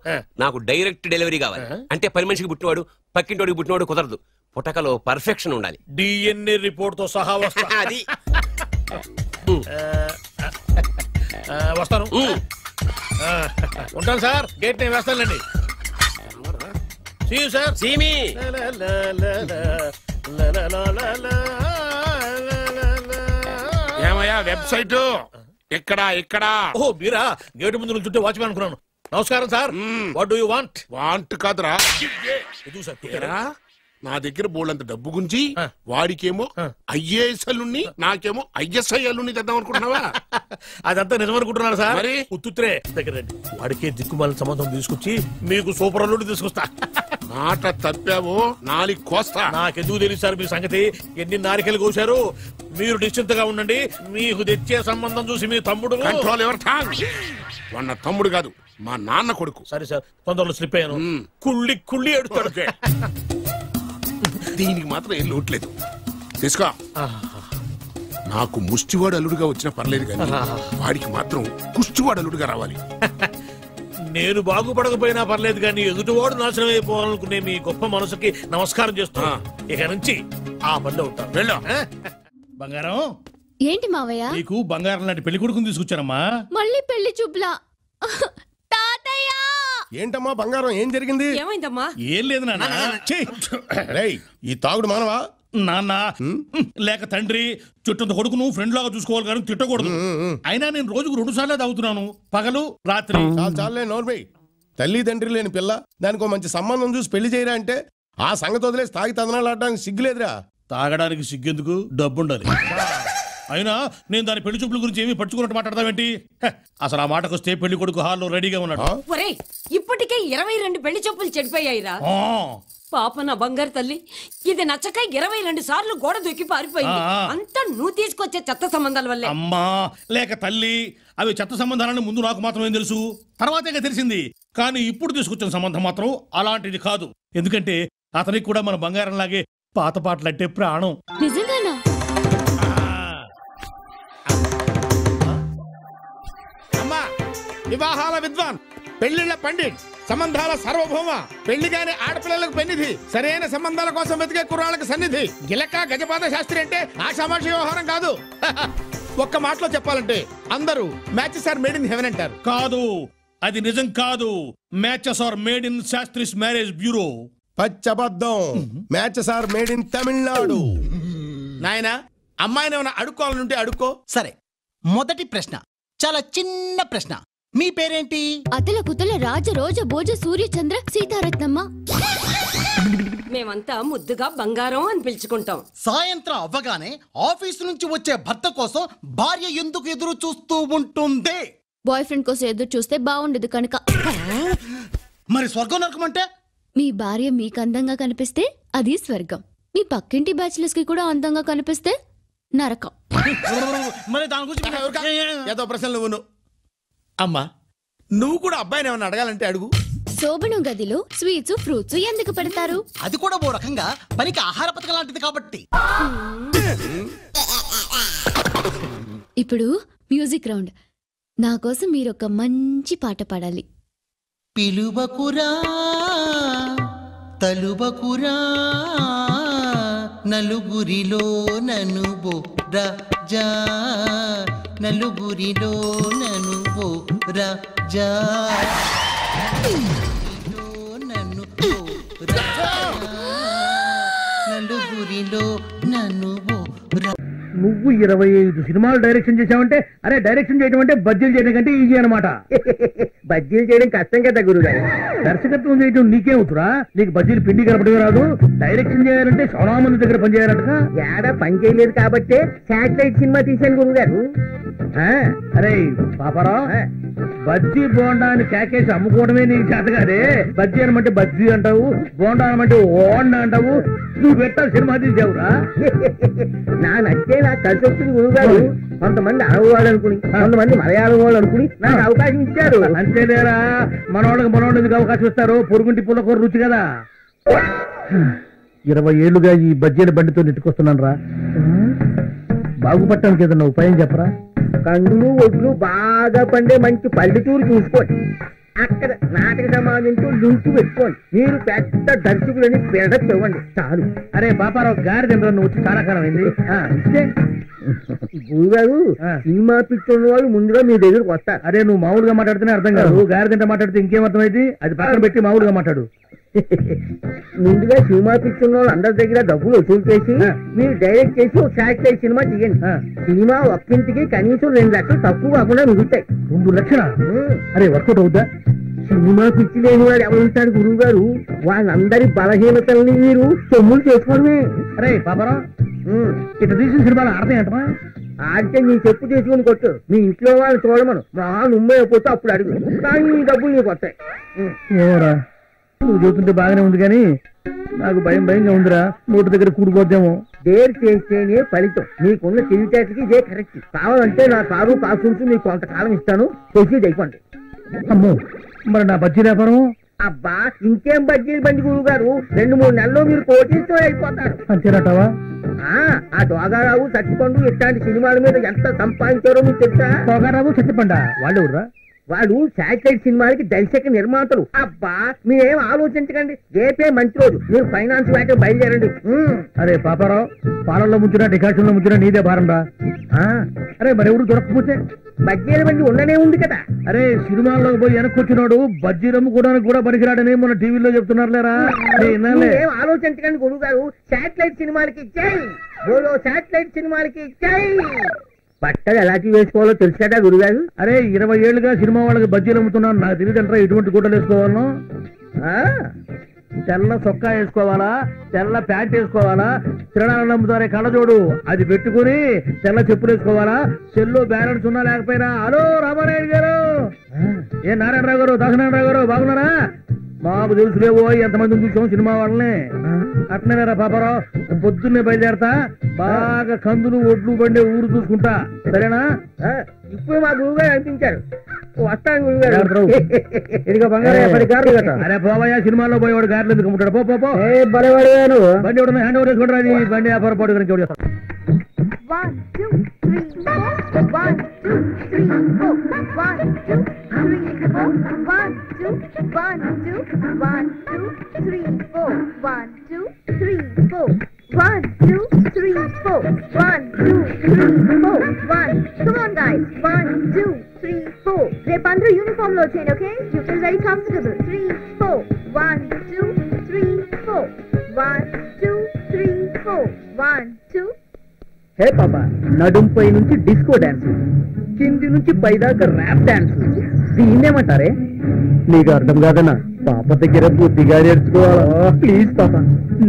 [SPEAKER 9] నాకు డైరెక్ట్ డెలివరీ కావాలి. అంటే పని మనిషికి పుట్టినవాడు పక్కింటోడికి పుట్టినవాడు కుదరదు. పుట్టకలో పర్ఫెక్షన్ ఉండాలి.
[SPEAKER 1] డిఎన్ఏ రిపోర్ట్ తో సహా వస్తా.
[SPEAKER 9] అది
[SPEAKER 1] వస్తాను. ఉంటాను సార్. గేట్ నేను వేస్తానండి. సార్
[SPEAKER 9] సీమి
[SPEAKER 13] ఏమయ్యా వెబ్సైట్ ఇక్కడ ఇక్కడ?
[SPEAKER 1] ఓ మీరా? గేటు ముందు నుంచుంటే వాచ్మెన్ అనుకున్నాను. నమస్కారం sir. What do you want?
[SPEAKER 13] Want కాదురా, నా దగ్గర బోళ్ళంత డబ్బు గుంచి వాడికేమో ఐఏఎస్ అల్లుని, నాకేమో ఐఎస్ఐ అల్లుని తెద్దాం అనుకుంటున్నావా?
[SPEAKER 1] అదంతా నిజమనుకుంటున్నాను సార్. మరి ఉత్తుత్రే దగ్గర వాడికే దిక్కుమాల సంబంధం తీసుకొచ్చి మీకు సూపర్ అల్లుడి తీసుకొస్తా.
[SPEAKER 13] మాట తప్పావు నాలికి కోస్తా.
[SPEAKER 1] నాకెందుకు తెలుసు సార్ మీ సంగతి? ఎన్ని నారికలు కోశారు. మీరు నిశ్చింతగా ఉండండి. మీకు తెచ్చే సంబంధం చూసి మీ తమ్ముడు.
[SPEAKER 13] Control everything. వాడు నా తమ్ముడు కాదు, మా నాన్న కొడుకు.
[SPEAKER 1] సరే సార్, తొందరలో స్లిప్ అయ్యాను. కుళ్ళి కుళ్ళి ఎడుతాడు.
[SPEAKER 13] దీనికి మాత్రం ఏం లోట్లేదు. తీసుకో. నాకు ముష్టివాడు అల్లుడుగా వచ్చినా పర్లేదు కానీ వాడికి మాత్రం కుష్టివాడు అల్లుడుగా రావాలి.
[SPEAKER 1] నేను బాగుపడకపోయినా పర్లేదు కానీ ఎదుటివాడు నాశనం అయిపోవాలనుకునే మీ గొప్ప మనసుకి నమస్కారం చేస్తున్నా. ఇక నుంచి ఆ పనిలో ఉంటాను. వెళ్ళా. బంగారం
[SPEAKER 10] ఏంటి మావయ్య?
[SPEAKER 1] నీకు బంగారం లాంటి పెళ్లి కొడుకుని తీసుకొచ్చానమ్మా.
[SPEAKER 10] మళ్ళీ పెళ్లి చూపులా? తాతయ్య!
[SPEAKER 14] ఏంటమ్మా బంగారం, ఏం జరిగింది?
[SPEAKER 10] ఏమైందమ్మా?
[SPEAKER 1] ఏం లేదు నాన్న.
[SPEAKER 14] ఈ తాగుడు మానవా?
[SPEAKER 1] నాన్న లేక తండ్రి చుట్టంత కొడుకును ఫ్రెండ్ లాగా చూసుకోవాలి కానీ తిట్టకూడదు. అయినా నేను రోజుకు 2 సార్లే తాగుతున్నాను, పగలు రాత్రి.
[SPEAKER 14] చాలే నోర్మై. తల్లి తండ్రి లేని పిల్ల, దానికి మంచి సంబంధం చూసి పెళ్లి చేయరా అంటే ఆ సంగతి వదిలేసి తాగి తదనాలు ఆడడానికి సిగ్గులేదురా?
[SPEAKER 1] తాగడానికి సిగ్గెందుకు, డబ్బుండాలి. అయినా నేను దాని పెళ్లి చూపుల గురించి ఏమీ పట్టుకున్నట్టు మాట్లాడతావేంటి? అసలు ఆ మాటకు వస్తే పెళ్లి కొడుకు హాల్లో రెడీగా ఉన్నాడు.
[SPEAKER 12] ఇప్పటికే 22 పెళ్లి చూపులు చెడిపోయాయిరా. పాప నా బంగారు తల్లి, ఇది నచ్చక 22 సార్లు గోడ దూకి పారిపోయింది. అంతా నువ్వు తీసుకొచ్చే చెత్త సంబంధాల వల్లే.
[SPEAKER 1] అమ్మా లేక తల్లి, అవి చెత్త సంబంధాలని ముందు నాకు మాత్రమే తెలుసు, తర్వాతే తెలిసింది. కానీ ఇప్పుడు తీసుకొచ్చిన సంబంధం మాత్రం అలాంటిది కాదు. ఎందుకంటే అతనికి కూడా మన బంగారం లాగే పాత పాటలంటే ప్రాణం.
[SPEAKER 10] నిజంగానా?
[SPEAKER 13] అమ్మా, వివాహాల విద్వాన్, పెళ్లిళ్ల పండిట్, సంబంధాల సార్వభౌమ, పెళ్లిగానే ఆడపిల్లలకు పెన్నిధి, సరైన సంబంధాల కోసం వెతికే కుర్రాళ్ళకి సన్నిధి. గిలక గజపాద శాస్త్రి అంటే ఆషామాషి వ్యవహారం కాదు. ఒక్క మాటలో చెప్పాలంటే అందరూ matches are made in heaven అంటారు.
[SPEAKER 1] కాదు, అది నిజం కాదు. Matches are made in Shastri's marriage bureau.
[SPEAKER 14] పచ్చబద్ధం. Matches are made in Tamil Nadu.
[SPEAKER 13] నాయనా, అమ్మాయిని ఏమైనా అడుక్కోవాలంటే అడుక్కో.
[SPEAKER 15] సరే, మొదటి ప్రశ్న చాలా చిన్న ప్రశ్న. మీ పేరేంటి?
[SPEAKER 10] అతల కుతల రాజ రోజ భోజ సూర్య చంద్ర సీతారత్నమ్మ.
[SPEAKER 12] మేమంతా ముద్దుగా బంగారం అని పిలుచుకుంటాం.
[SPEAKER 15] సాయంత్రం అవ్వగానే ఆఫీసు నుంచి వచ్చే భర్త కోసం భార్య ఎందుకు ఎదురు చూస్తూ ఉంటుంది?
[SPEAKER 10] బాయ్ ఫ్రెండ్ కోసం ఎదురు చూస్తే బాగుండదు కనుక.
[SPEAKER 15] మరి స్వర్గం నరకం అంటే?
[SPEAKER 10] మీ భార్య మీకు అందంగా కనిపిస్తే అది స్వర్గం. మీ పక్కింటి బ్యాచిలర్స్ కి కూడా అందంగా కనిపిస్తే నరకం.
[SPEAKER 15] మరి దాని గురించి
[SPEAKER 13] ఏదో ప్రశ్నలు నువ్వు. అమ్మా, నువ్వు కూడా అబ్బాయిని ఏమన్నా అడగాలంటే అడుగు.
[SPEAKER 10] శోభనం గదిలో స్వీట్స్ ఫ్రూట్స్ ఎందుకు పెడతారు?
[SPEAKER 15] అది కూడా ఓ రకంగా పనికి ఆహార పథకం లాంటిది కాబట్టి.
[SPEAKER 10] ఇప్పుడు మ్యూజిక్ రౌండ్. నా కోసం మీరు ఒక మంచి పాట పాడాలి.
[SPEAKER 15] పిలువకురా తలువకురా నలుగురిలో ననుబో రాజా, నలుగురిలో ననుబో రాజా, నలుగురిలో ననుబో.
[SPEAKER 1] నువ్వు 25 సినిమాలు డైరెక్షన్ చేసావంటే, అరే డైరెక్షన్ చేయడం అంటే బజ్జీలు చేయడం కంటే ఈజీ అనమాట.
[SPEAKER 20] బజ్జీలు చేయడం కష్టం కదా గురుగారు.
[SPEAKER 1] దర్శకత్వం చేయడం నీకేమవుతురా? నీకు బజ్జీలు పిండి కలపడం రాదు. డైరెక్షన్ చేయాలంటే చాలా మంది దగ్గర పని చేయాలంట.
[SPEAKER 20] ఏడా పని చేయలేదు కాబట్టే శాటిలైట్ సినిమా తీశాను గురుగారు.
[SPEAKER 1] అరే పాపారావు, బజ్జీ బోండా అని కేకేసి అమ్ముకోవడమే నీకు చేత కాదే. బజ్జీ అనమంటే బజ్జీ అంటావు, బోండా అనమంటే ఓండా అంటావు. నువ్వు పెట్టా సినిమా తీసావురా.
[SPEAKER 20] నా నచ్చే నాకు కలిసి వస్తుంది గురుగారు. కొంతమంది అరవ వాళ్ళు అనుకుని, కొంతమంది మలయాళం వాళ్ళు అనుకుని నాకు అవకాశం ఇచ్చారు.
[SPEAKER 1] అంతేలేరా, మనోళ్ళకి ఎందుకు అవకాశం ఇస్తారు? పొరుగుంటి పుల్లకూర రుచి కదా. 20 ఏళ్లుగా ఈ బజ్జీల బండితో నెట్టుకొస్తున్నాను రా. బాగుపడటానికి ఏదన్నా ఉపాయం చెప్పరా?
[SPEAKER 20] కందులు ఒడ్లు బాగా పండే మంచి పల్లెటూరు చూసుకోండి. అక్కడ నాటక సమాజంతో లింకు పెట్టుకోండి. మీరు పెద్ద దర్శకులని బిల్డప్ ఇవ్వండి చాలు.
[SPEAKER 1] అరే పాపారావు గారి తింటారు, నువ్వు వచ్చి చాలా కాలం అయింది.
[SPEAKER 20] గురుగారు, సినిమా పిచ్చున్న వాళ్ళు ముందుగా మీ దగ్గరకు వస్తారు.
[SPEAKER 1] అరే నువ్వు మామూలుగా మాట్లాడితేనే అర్థం కాదు, గారి తింట మాట్లాడితే ఇంకేం అర్థమైంది? అది పక్కన పెట్టి మామూలుగా మాట్లాడు.
[SPEAKER 20] ముందుగా సినిమా పిచ్చున్న వాళ్ళు అందరి దగ్గర డబ్బులు వసూలు చేసి మీరు డైరెక్ట్ చేసి ఒక శాటిలైట్ సినిమా తీయండి. సినిమా ఒక్కింటికి కనీసం 2 లక్షలు తక్కువ కాకుండా మిగులుతాయి.
[SPEAKER 1] 2 లక్షలా? అరే వర్కౌట్ అవుతా?
[SPEAKER 20] సినిమా పిచ్చి లేని వాడు ఎవరుంటాడు గురువు గారు? వాళ్ళందరి బలహీనతల్ని మీరు సొమ్ములు చేసుకోవడమే.
[SPEAKER 1] అరే పాపారావు, ఇట్లా తీసిన సినిమాలు ఆడతాయంటమా?
[SPEAKER 20] ఆడితే నీ చెప్పు చేసుకుని కొట్టు. మీ ఇంట్లో వాళ్ళు చూడమను. మా నుమ్మే అయిపోతే అప్పుడు అడుగు. కానీ ఈ డబ్బులు నీకు వస్తాయి.
[SPEAKER 1] ఏమోరా, నువ్వు చూస్తుంటే బాగానే ఉంది కానీ నాకు భయంగా ఉందిరా. నోటి దగ్గర కూడిపోద్దేమో.
[SPEAKER 20] డేర్ చేస్తేనే ఫలితం. నీకున్న తెలివితేటకి ఇదే కరెక్ట్. కావాలంటే నా కారు కాసుంటూ నీకు కొంతకాలం ఇస్తాను. ప్రొసీడ్ అయిపోండి.
[SPEAKER 1] అమ్మో, మరి నా బజ్జీ వ్యాపారం?
[SPEAKER 20] అబ్బా, ఇంకేం బజ్జీలు బండి గురువు గారు. 2-3 నెలల్లో మీరు కోటీతో అయిపోతారు.
[SPEAKER 1] అంతేనటవా?
[SPEAKER 20] ఆ దోగారావు సత్తిపండు ఇట్లాంటి సినిమాల మీద ఎంత సంపాదించారో మీకు తెలుసా?
[SPEAKER 1] దోగారావు సత్తిపండ వాళ్ళు ఎవరురా?
[SPEAKER 20] వాళ్ళు శాటిలైట్ సినిమాలకి దర్శక నిర్మాతలు. అబ్బా, మీరేం ఆలోచించకండి. రేపే మంచి రోజు. మీరు ఫైనాన్స్ వేట బయలుదేరండి.
[SPEAKER 1] అరే పాపారావు, పాలల్లో ముంచినా డికాషన్ లో ముంచినా నీదే భారం రా. అరే మరెవరు దొరకకపోతే?
[SPEAKER 20] బజ్జీల బండి ఉండనే ఉంది కదా.
[SPEAKER 1] అరే సినిమాల్లోకి పోయి వెనక్కి వచ్చినాడు బజ్జీలు అమ్ముకోవడానికి కూడా పనికిరాడని మన టీవీలో చెప్తున్నారు లేరా?
[SPEAKER 20] ఏం ఆలోచించకండి గురువు గారు. శాటిలైట్ సినిమాలకి జై బోలో, శాటిలైట్ సినిమాలకి జై. బట్టలు ఎలాంటి వేసుకోవాలో తెలుసు కదా గురుగారు.
[SPEAKER 1] అరే 20 ఏళ్లుగా సినిమా వాళ్ళకి బజ్జీలు అమ్ముతున్నాను. నాకు తెలియదంటారా ఎటువంటి గుడ్డలు వేసుకోవాలను? తెల్ల చొక్కా వేసుకోవాలా, తెల్ల ప్యాంట్ వేసుకోవాలా, తిరణాలను అమ్ముతారే కళ్ళజోడు అది పెట్టుకుని తెల్ల చెప్పులు వేసుకోవాలా, సెల్లో బ్యాలెన్స్ ఉన్నా లేకపోయినా. హలో రామారాయుడు గారు, ఏ నారాయణరావు గారు, దాసనారాయణరావు గారు బాగున్నారా? మాకు తెలుసులేవో ఎంతమందిని చూసాం సినిమా వాళ్ళని. అట్నేరా పాపారావు, పొద్దున్నే బయలుదేరతా. బాగా కందులు ఒడ్లు బండి ఊరు చూసుకుంటా, సరేనా?
[SPEAKER 20] ఇప్పుడు మా గురువు గారు అనిపించారు. ఇదిగో బంగారు 10 కార్లు కట్ట. అరే పోవయ్యా, సినిమాలో పోయేవాడు కార్లు ఎందుకు అమ్ముతాడు? పో పో పో. బలవాడిగా నువ్వు బండి ఎవడన్నా హ్యాండ్ ఓవర్ చేసుకుంటారా? ఈ బండి వ్యాపార పాటు గురించి చూడేస్తాను.
[SPEAKER 6] 1 2 3 4 1 2 3 4 1 2 3 4 1 2 1 2 1 2 3 4 1 2 3 4 1 2 3 4 1 2 3 4 1. Come on guys. 1 2 3 4. రేపు అందరూ యూనిఫామ్ లో వచ్చేయండి. Okay, you feel very comfortable. 3 4 1 2 3 4 1 2 3 4 1 2.
[SPEAKER 20] హే పాప, నడుంపై నుంచి డిస్కో డాన్స్, కింది నుంచి పైదాకా ర్యాప్ డాన్స్, దీన్నేమంటారే? నీకు అర్థం కాదన్నా, పాప దగ్గర బుద్ధిగా నేర్చుకోవాలా? ప్లీజ్ పాప,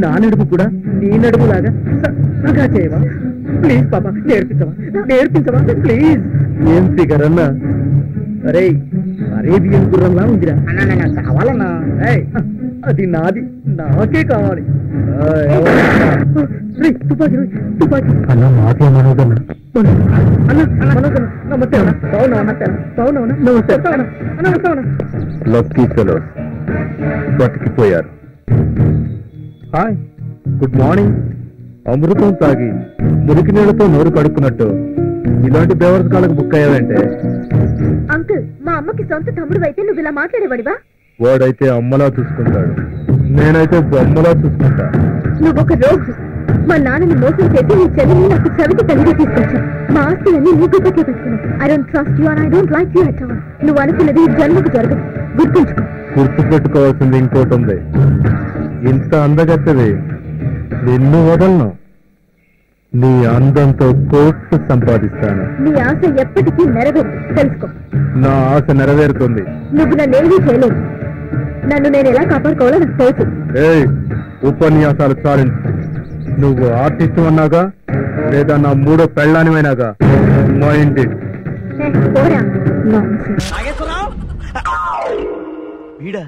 [SPEAKER 20] నా నడుపు కూడా నీ నడుపులాగా సన్నగా చేయవా? ప్లీజ్ పాప, నేర్పించవా ప్లీజ్. ఏం ఫిగర్ అన్నా? అరే అరేబియన్ గుర్రంలా ఉందిరా. కావాలన్నా? అది నాది, నాకే కావాలి. తుపాకి తుపాకి అన్న, మాకే మనోదన్నా. అన్న మనోదన్నా, నమస్తే అన్న. బాగున్నావన్నా? నమస్తే. లక్కీ ఫెలోస్ బతికిపోయారు. Hi, good morning. అమృతం తాగి మురికి నీళ్లతో నోరు కడుక్కున్నట్టు ఇలాంటి బేవర్స్ కాళ్ళకు బుక్ అయ్యావంటే.
[SPEAKER 6] అంకుల్, మా అమ్మకి సొంత తమ్ముడు అయితే నువ్వు ఇలా మాట్లాడేవాడివా?
[SPEAKER 14] వాడైతే అమ్మలా చూసుకుంటాడు, నేనైతే బొమ్మలా చూసుకుంటా.
[SPEAKER 6] నువ్వొక రోగు. మా నాన్నని మోసం చేసి నీ చెల్లిని నాకు చవిటి తల్లిగా తీసుకొచ్చావు. మా ఆస్తులన్నీ నీ గుప్పకే పెట్టుకున్నావు. I don't trust you and I don't like you at all. నువ్వు అనుకున్నది జన్మకు జరగదు, గుర్తుంచుకో.
[SPEAKER 14] గుర్తు పెట్టుకోవాల్సింది ఇంకోటి ఉంది. ఇంత అందగత్తది నిన్ను వదలను. నీ అందంతో కోట్లు సంపాదిస్తాను.
[SPEAKER 6] నీ ఆశ ఎప్పటికీ నెరవేరు, తెలుసుకో.
[SPEAKER 14] నా ఆశ నెరవేరుతుంది.
[SPEAKER 6] నువ్వు నన్నేమీ చేయలేవు. నన్ను నేను ఎలా కాపాడుకోవాలో నాకు తెలుసు.
[SPEAKER 14] ఏయ్, ఉపన్యాసాలు చాలించు. నువ్వు ఆర్టిస్ట్ అన్నాగా, లేదా నా మూడో పెళ్ళానివైనాగా. Mind it.
[SPEAKER 21] వీడా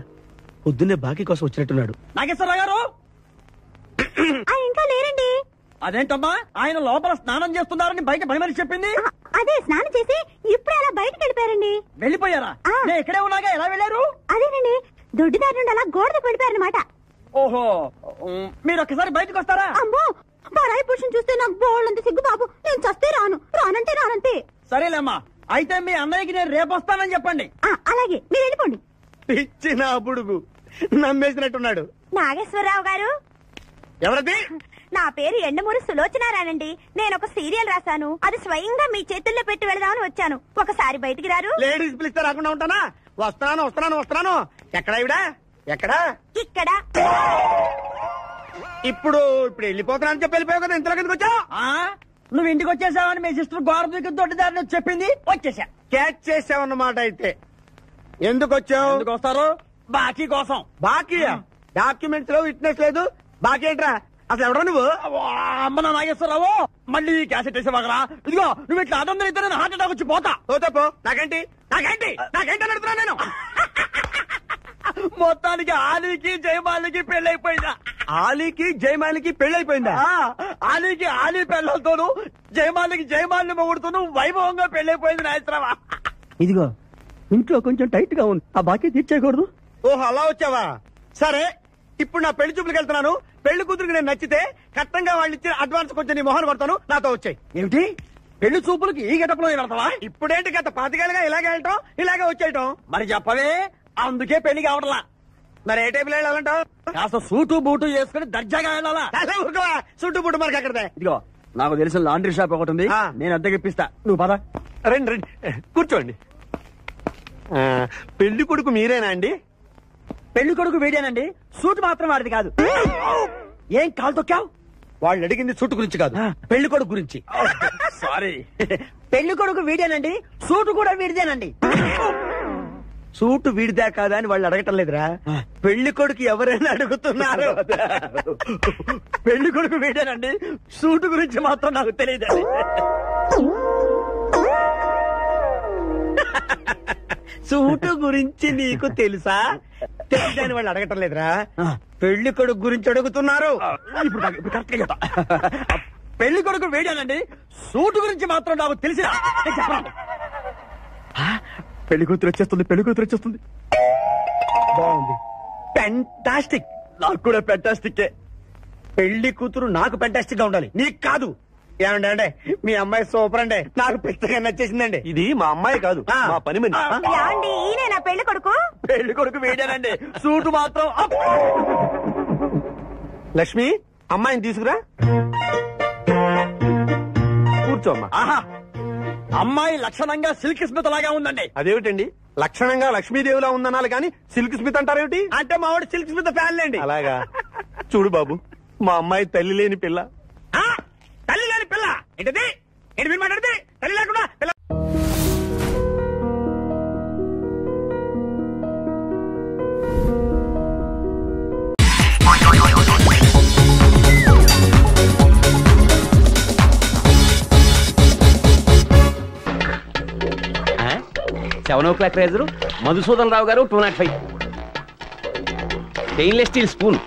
[SPEAKER 21] పొద్దున్నే బాకీ కోసం వచ్చినట్టున్నాడు.
[SPEAKER 17] నాగేశ్వరరావు గారు
[SPEAKER 6] ఇంకా లేరండి.
[SPEAKER 17] అదేంటమ్మా, ఆయన లోపల స్నానం చేస్తున్నారని బయట పని మనిషి చెప్పింది.
[SPEAKER 6] అదే స్నానం చేసి ఇప్పుడు అలా బయటకు వెళ్ళిపోయారండి.
[SPEAKER 17] వెళ్ళిపోయారా? నేను ఇక్కడే ఉన్నాగా, ఎలా వెళ్ళారు?
[SPEAKER 6] అదేనండి, దొడ్డిదారి నుండి అలా గోడకు వెళ్ళిపోయారనమాట.
[SPEAKER 17] ఓహో, మీరు ఒక్కసారి బయటకు వస్తారా?
[SPEAKER 6] అమ్మో, పరాయి పురుషుని చూస్తే నాకు బోళ్ళంత సిగ్గు బాబు. నేను చస్తే రానంటే రానంతే.
[SPEAKER 17] సరేలేమ్మా, అయితే మీ అన్నయ్యకి నేను రేపు వస్తానని చెప్పండి.
[SPEAKER 6] అలాగే, మీరు వెళ్ళిపోండి.
[SPEAKER 17] పిచ్చిన బుడుగు నమ్మేసినట్టున్నాడు.
[SPEAKER 6] నాగేశ్వరరావు గారు,
[SPEAKER 17] ఎవరది?
[SPEAKER 6] నా పేరు ఎండమూరి సులోచనారానండి. నేను ఒక సీరియల్ రాశాను, అది స్వయంగా మీ చేతుల్లో పెట్టి వెళదామని వచ్చాను. ఒకసారి బయటికి రారు?
[SPEAKER 17] లేడీస్ పిలిస్తే రాకుండా ఉంటానా? వస్తున్నాను. ఎక్కడ ఇవిడా? ఎక్కడా?
[SPEAKER 6] ఇక్కడ.
[SPEAKER 17] ఇప్పుడు వెళ్ళిపోతున్నాను చెప్పి వెళ్ళిపోయావు కదా, ఇంతలో కిందకి వచ్చా? నువ్వు ఇంటికి వచ్చేసావని మీ సిస్టర్ గోడ దూకి దొడ్డిదారిని చెప్పింది, వచ్చేసా. క్యాచ్ చేసావన్నమాట. అయితే ఎందుకు వచ్చావు? ఎందుకు వస్తారు? బాకీ కోసం. బాకీయా? డాక్యుమెంట్స్ లో విట్నెస్ లేదు, బాకీ ఏంట్రా? అసలు ఎవడా నువ్వు? అమ్మ నా నాగేశ్వరరావు, మళ్ళీ క్యాసెట్ వేసేవాగరా? ఇదిగో, నువ్వు ఇట్లా అదం అయితే నేను హార్ట్ అటాక్ వచ్చి పోతా. పోతాపో. నాకేంటి అడుగుతున్నా నేను. మొత్తానికి ఆలీకి జయమాలికి పెళ్ళైపోయిందా? ఆలీకి జయమాలికి పెళ్ళైపోయిందా? ఆలీకి ఆలీ పెళ్ళతోను, జయమాలికి జయమాలిని మొగుడుతోను వైభవంగా పెళ్ళైపోయింది నాగేశ్వరరావా. ఇదిగో, ఇంట్లో కొంచెం టైట్ గా ఉంది, ఆ బాకీ తీర్చేయకూడదు. ఓహో, అలా వచ్చావా? సరే, ఇప్పుడు నా పెళ్లి చూపులకు వెళ్తున్నాను. పెళ్లి కూతురికి నేను నచ్చితే కట్టంగా వాళ్ళు ఇచ్చిన అడ్వాన్స్ కొంచెం నీ మొహన్ కొడతాను, నాతో వచ్చాయి. ఏమిటి పెళ్లి చూపులకి ఈ గెటప్లో వెళ్తావా? ఇప్పుడేంటి గత 25 ఇలాగే వెళ్ళటం, ఇలాగే వచ్చేయటం. మరి చెప్పవే, అందుకే పెళ్లి కావడలా. మరి ఏ టైపులో వెళ్ళాలంటావు? కాస్త సూటు బూటు వేసుకుని దర్జాగా వెళ్ళాలా? సూటు బూటు మనకి అక్కడే. ఇదిగో, నాకు తెలిసిన లాండ్రీ షాప్ ఒకటి ఉంది, నేను అద్దెకి ఇప్పిస్తా. నువ్వు పద. రండి కూర్చోండి. పెళ్లి కొడుకు మీరేనా అండి? పెళ్లి కొడుకు వీడేనండి, సూట్ మాత్రం వాడిది కాదు. ఏం కాలు తొక్కావు? వాళ్ళు అడిగింది సూట్ గురించి కాదు, పెళ్లి కొడుకు గురించి. సారీ. పెళ్లి కొడుకు వీడేనండి, సూట్ కూడా వీడిదేనండి. సూట్ వీడిదే కాదా అని వాళ్ళు అడగటం లేదురా, పెళ్లి కొడుకు ఎవరైనా అడుగుతున్నారు. పెళ్లి కొడుకు వీడేనండి, సూట్ గురించి మాత్రం నాకు తెలియదండి. సూటు గురించి నీకు తెలుసా? తెలియదని వాళ్ళు అడగటం లేదురా, పెళ్లి కొడుకు గురించి అడుగుతున్నారు. ఇప్పుడు కరెక్ట్ గా చెప్తా. పెళ్లి కొడుకు వేడానండి, సూటు గురించి మాత్రం నాకు తెలిసిన. పెళ్లి కూతురు వచ్చేస్తుంది బాగుంది, ఫెంటాస్టిక్. నాకు కూడా ఫెంటాస్టిక్. పెళ్లి కూతురు నాకు ఫెంటాస్టిక్ గా ఉండాలి, నీకు కాదు. ఏమండి అంటే మీ అమ్మాయి సూపర్ అండి, నాకు పెద్దగా నచ్చేసిందండి. ఇది మా అమ్మాయి కాదు, మా పని మనిషి.
[SPEAKER 6] పెళ్లి కొడుకు
[SPEAKER 17] పెళ్లి కొడుకు వేడానండి, సూటు మాత్రం లక్ష్మి అమ్మాయిని తీసుకురా, కూర్చోమ్మా. ఆహా, అమ్మాయి లక్షణంగా సిల్క్ స్మిత్ లాగా ఉందండి. అదేమిటండి లక్షణంగా లక్ష్మీదేవిలా ఉందనాలి కానీ సిల్క్ స్మిత్ అంటారేమిటి? అంటే మా వాడు సిల్క్ స్మిత్ ఫ్యాన్ లేండి. అలాగా చూడు బాబు, మా అమ్మాయి తల్లి లేని పిల్ల. తల్లి లేని పిల్ల ఏంటది? ఏంటి మీరు మాట్లాడితే తల్లి లేకుండా పిల్ల?
[SPEAKER 9] $7 రేజరు, మధుసూదన్ రావు గారు 205, స్టెయిన్లెస్ స్టీల్ స్పూన్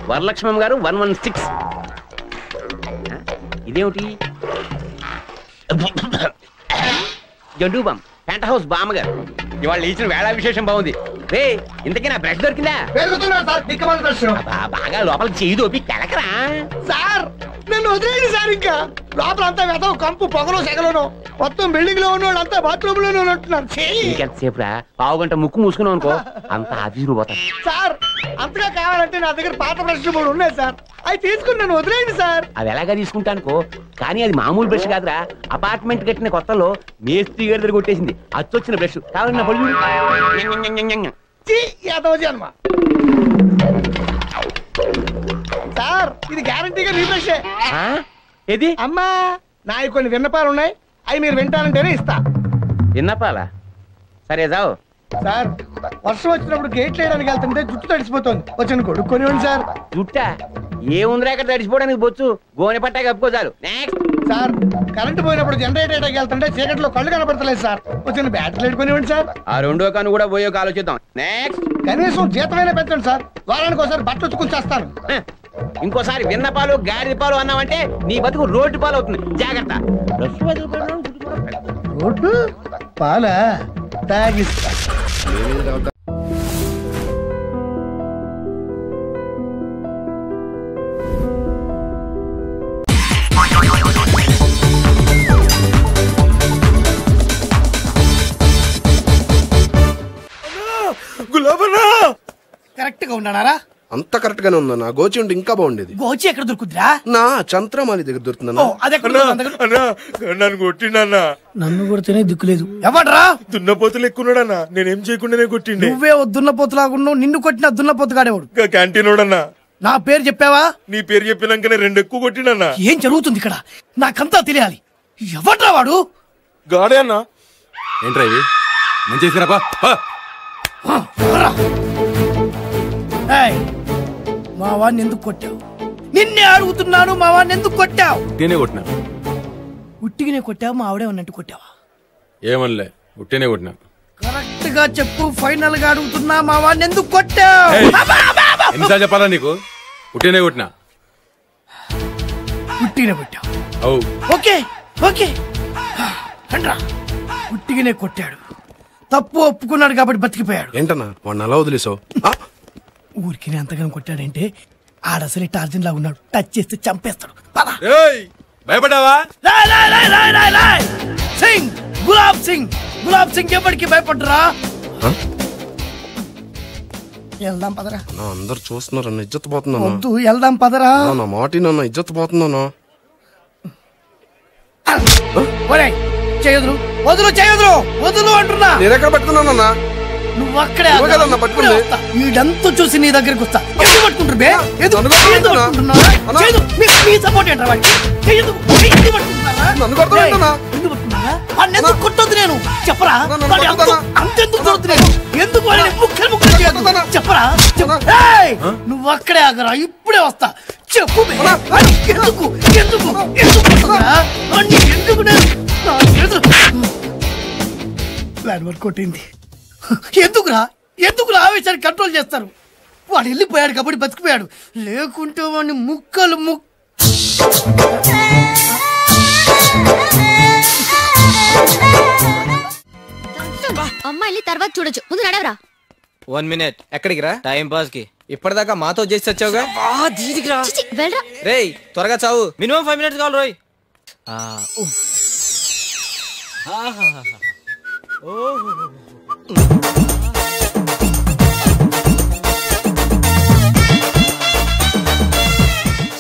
[SPEAKER 9] వరలక్ష్మం గారు 116. ఇదేమిటి? జండు బామ్ పెంట్ హౌస్ బామ్మ గారు. ఇవాళ ఇచ్చిన వేళ విశేషం బాగుంది. రే ఇంతకీ నా బ్రష్ దొరికిందా? బాగా లోపలికి చేయి దోపి కెలకరా.
[SPEAKER 11] సార్ నన్ను వదిలేయండి సార్, ఇంకా లోపలంతా వెతవు కంపు పొగలో సెగలోను, మొత్తం బిల్డింగ్ లో ఉన్న అంతా బాత్రూమ్ లోనే ఉంటున్నారు.
[SPEAKER 9] ఇంకెంతసేపు రా, పావు గంట ముక్కు మూసుకున్నావు అనుకో అంత అదిరు పోతాను.
[SPEAKER 11] సార్ అంతగా కావాలంటే నా దగ్గర పాత బ్రష్ కూడా ఉన్నాయి సార్, అవి తీసుకుని నన్ను వదిలేయండి సార్.
[SPEAKER 9] అది ఎలాగా తీసుకుంటానుకో, కానీ అది మామూలు బ్రష్ కాదురా. అపార్ట్మెంట్ కట్టిన కొత్తలో మేస్త్రి గారి దగ్గర కొట్టేసింది అచ్చొచ్చిన బ్రష్. కావాలన్నా పళ్ళు
[SPEAKER 11] సార్, ఇది గ్యారంటీగా నీ బ్రషే.
[SPEAKER 9] ఏది?
[SPEAKER 11] అమ్మా నాయి కొన్ని విన్నపాలు ఉన్నాయి, అవి మీరు వింటానంటేనే ఇస్తా.
[SPEAKER 9] విన్నపాలా? సరే జావు.
[SPEAKER 11] సార్ వర్షం వచ్చినప్పుడు గేట్లు వేయడానికి వెళ్తుంటే జుట్టు తడిసిపోతుంది, వచ్చిన కొడుక్కొనివ్వండి సార్.
[SPEAKER 9] జుట్టా ఏముందిరా అక్కడ తడిసిపోవడానికి? బొచ్చు గోనె పట్టా కప్పుకో చాలు.
[SPEAKER 11] సార్ కరెంటు పోయినప్పుడు జనరేటర్ వేయడానికి వెళ్తుంటే చీకట్లో కళ్ళు కనపడతలేదు సార్, వచ్చిన బ్యాటరీ పెట్టుకునివ్వండి సార్.
[SPEAKER 9] ఆ రెండో కన్ను కూడా పోయో ఆలోచిద్దాం. నెక్స్ట్
[SPEAKER 11] కనీసం జీతమైనా పెట్టండి సార్, వారానికి ఒకసారి బట్టలు ఉతుకుని చేస్తాను.
[SPEAKER 9] ఇంకోసారి విన్నపాలు గాడిద పాలు అన్నావంటే నీ బతుకు రోడ్డు పాలు అవుతుంది, జాగ్రత్త.
[SPEAKER 11] రోడ్డు పాలా తాగిస్తా. కరెక్ట్ గా ఉన్నారా?
[SPEAKER 2] అంత కరెక్ట్ గానే ఉందన్నా. గోచి ఉంటే ఇంకా బాగుండేది.
[SPEAKER 11] గోచి ఎక్కడ దొరుకుద్రా?
[SPEAKER 2] నా చంద్రమాలి దగ్గర దొరుకుతుందన్నా.
[SPEAKER 1] నన్ను కొట్టిండన్నా.
[SPEAKER 11] నన్ను కొడితేనే దిక్కులేదు. ఎవడ్రా?
[SPEAKER 1] దున్నపోతులు ఎక్కున్నాడన్నా, నేనేం చేయకుండానే కొట్టిండే.
[SPEAKER 11] నువ్వే దున్నపోతులాగున్నావు, నిన్ను కొట్టిన దున్నపోతు కాడేవాడు.
[SPEAKER 1] క్యాంటీన్ వాడన్నా.
[SPEAKER 11] నా పేరు చెప్పావా?
[SPEAKER 1] నీ పేరు చెప్పినాకనే 2 ఎక్కువ కొట్టినన్నా.
[SPEAKER 11] ఏం జరుగుతుంది ఇక్కడ నాకంతా తెలియాలి. ఎవడ్రా వాడు?
[SPEAKER 1] గాడే అన్నా.
[SPEAKER 2] ఏంట్రా ఇది? మంచి
[SPEAKER 11] మా వాడిని ఎందుకు కొట్టావు? నిన్నే అడుగుతున్నాను, మా వాడిని ఎందుకు కొట్టావు?
[SPEAKER 2] ఉట్టినే కొట్టినా.
[SPEAKER 11] ఉట్టిగానే కొట్టావు? మా ఆవిడే ఉన్నట్టు కొట్టావా?
[SPEAKER 2] ఏమనలే, ఉట్టినే కొట్టినా.
[SPEAKER 11] కరెక్ట్ గా చెప్పు, ఫైనల్ గా అడుగుతున్నా, మా వాడిని ఎందుకు కొట్టావు?
[SPEAKER 2] ఎన్నిసార్లు చెప్పాలా నీకు? ఉట్టినే కొట్టినా.
[SPEAKER 11] ఉట్టిగానే కొట్టావు?
[SPEAKER 2] అవు.
[SPEAKER 11] ఓకే ఓకే రండ్రా. ఉట్టిగానే కొట్టాడు, తప్పు ఒప్పుకున్నాడు కాబట్టి బతికిపోయాడు.
[SPEAKER 2] ఏంటన్నా వాడిని అలా వదిలేసావు?
[SPEAKER 11] ఊరికి అంతగానో కొట్టాడంటే ఆడసలే టార్జన్ లాగా ఉన్నాడు, టచ్ చేస్తే చంపేస్తాడు.
[SPEAKER 2] భయపడ్డావా?
[SPEAKER 11] సింగ్ గులాబ్ సింగ్, గులాబ్ సింగ్ ఎప్పటికీ భయపడ్డరా? వెళ్దాం పదరా.
[SPEAKER 2] అందరు చూస్తున్నారు, ఇజ్జత్ పోతున్నాను.
[SPEAKER 11] వద్దు వెళ్దాం పదరా.
[SPEAKER 2] నా మాట నన్ను ఇజ్జత్ పోతున్నాను.
[SPEAKER 11] చేయదురు, వదులు చేయదురు, వదులు అంటున్నా.
[SPEAKER 2] నేను ఎక్కడ పట్టుకున్నానన్నా?
[SPEAKER 11] నువ్వు అక్కడే వీడంతా చూసి నీ దగ్గరికి వస్తా. ఎందుకు పట్టుకుంటారు బే? ఎందుకు కొట్టొద్దు నేను చెప్పరా? అంతెందుకు దొరుకుతున్నాను? ఎందుకు ముక్కలు ముక్కలు చేయొద్దు చెప్పరా? నువ్వు అక్కడే ఆగరా, ఇప్పుడే వస్తా. చెప్పు ఎందుకు ఎందుకు ఎందుకు ఎందుకు ప్లాన్ వర్క్ కొట్టింది. ఎందుకురా ఎందుకురా ఆవేశాన్ని కంట్రోల్ చేస్తారు? వాడు వెళ్ళిపోయాడు కాబట్టి బతికిపోయాడు, లేకుంటే వాడిని ముక్కలు
[SPEAKER 10] అమ్మాయిని తర్వాత చూడొచ్చు, ముందు నడవరా.
[SPEAKER 18] 1 minute. ఎక్కడికి రా? టైం పాస్ కి. ఇప్పటిదాకా మాతో చేసి వచ్చావుగా.
[SPEAKER 10] దీదికి రా. వెళ్ళరా.
[SPEAKER 18] రేయ్ త్వరగా చావు. మినిమం 5 minutes కావాలి రోయ్.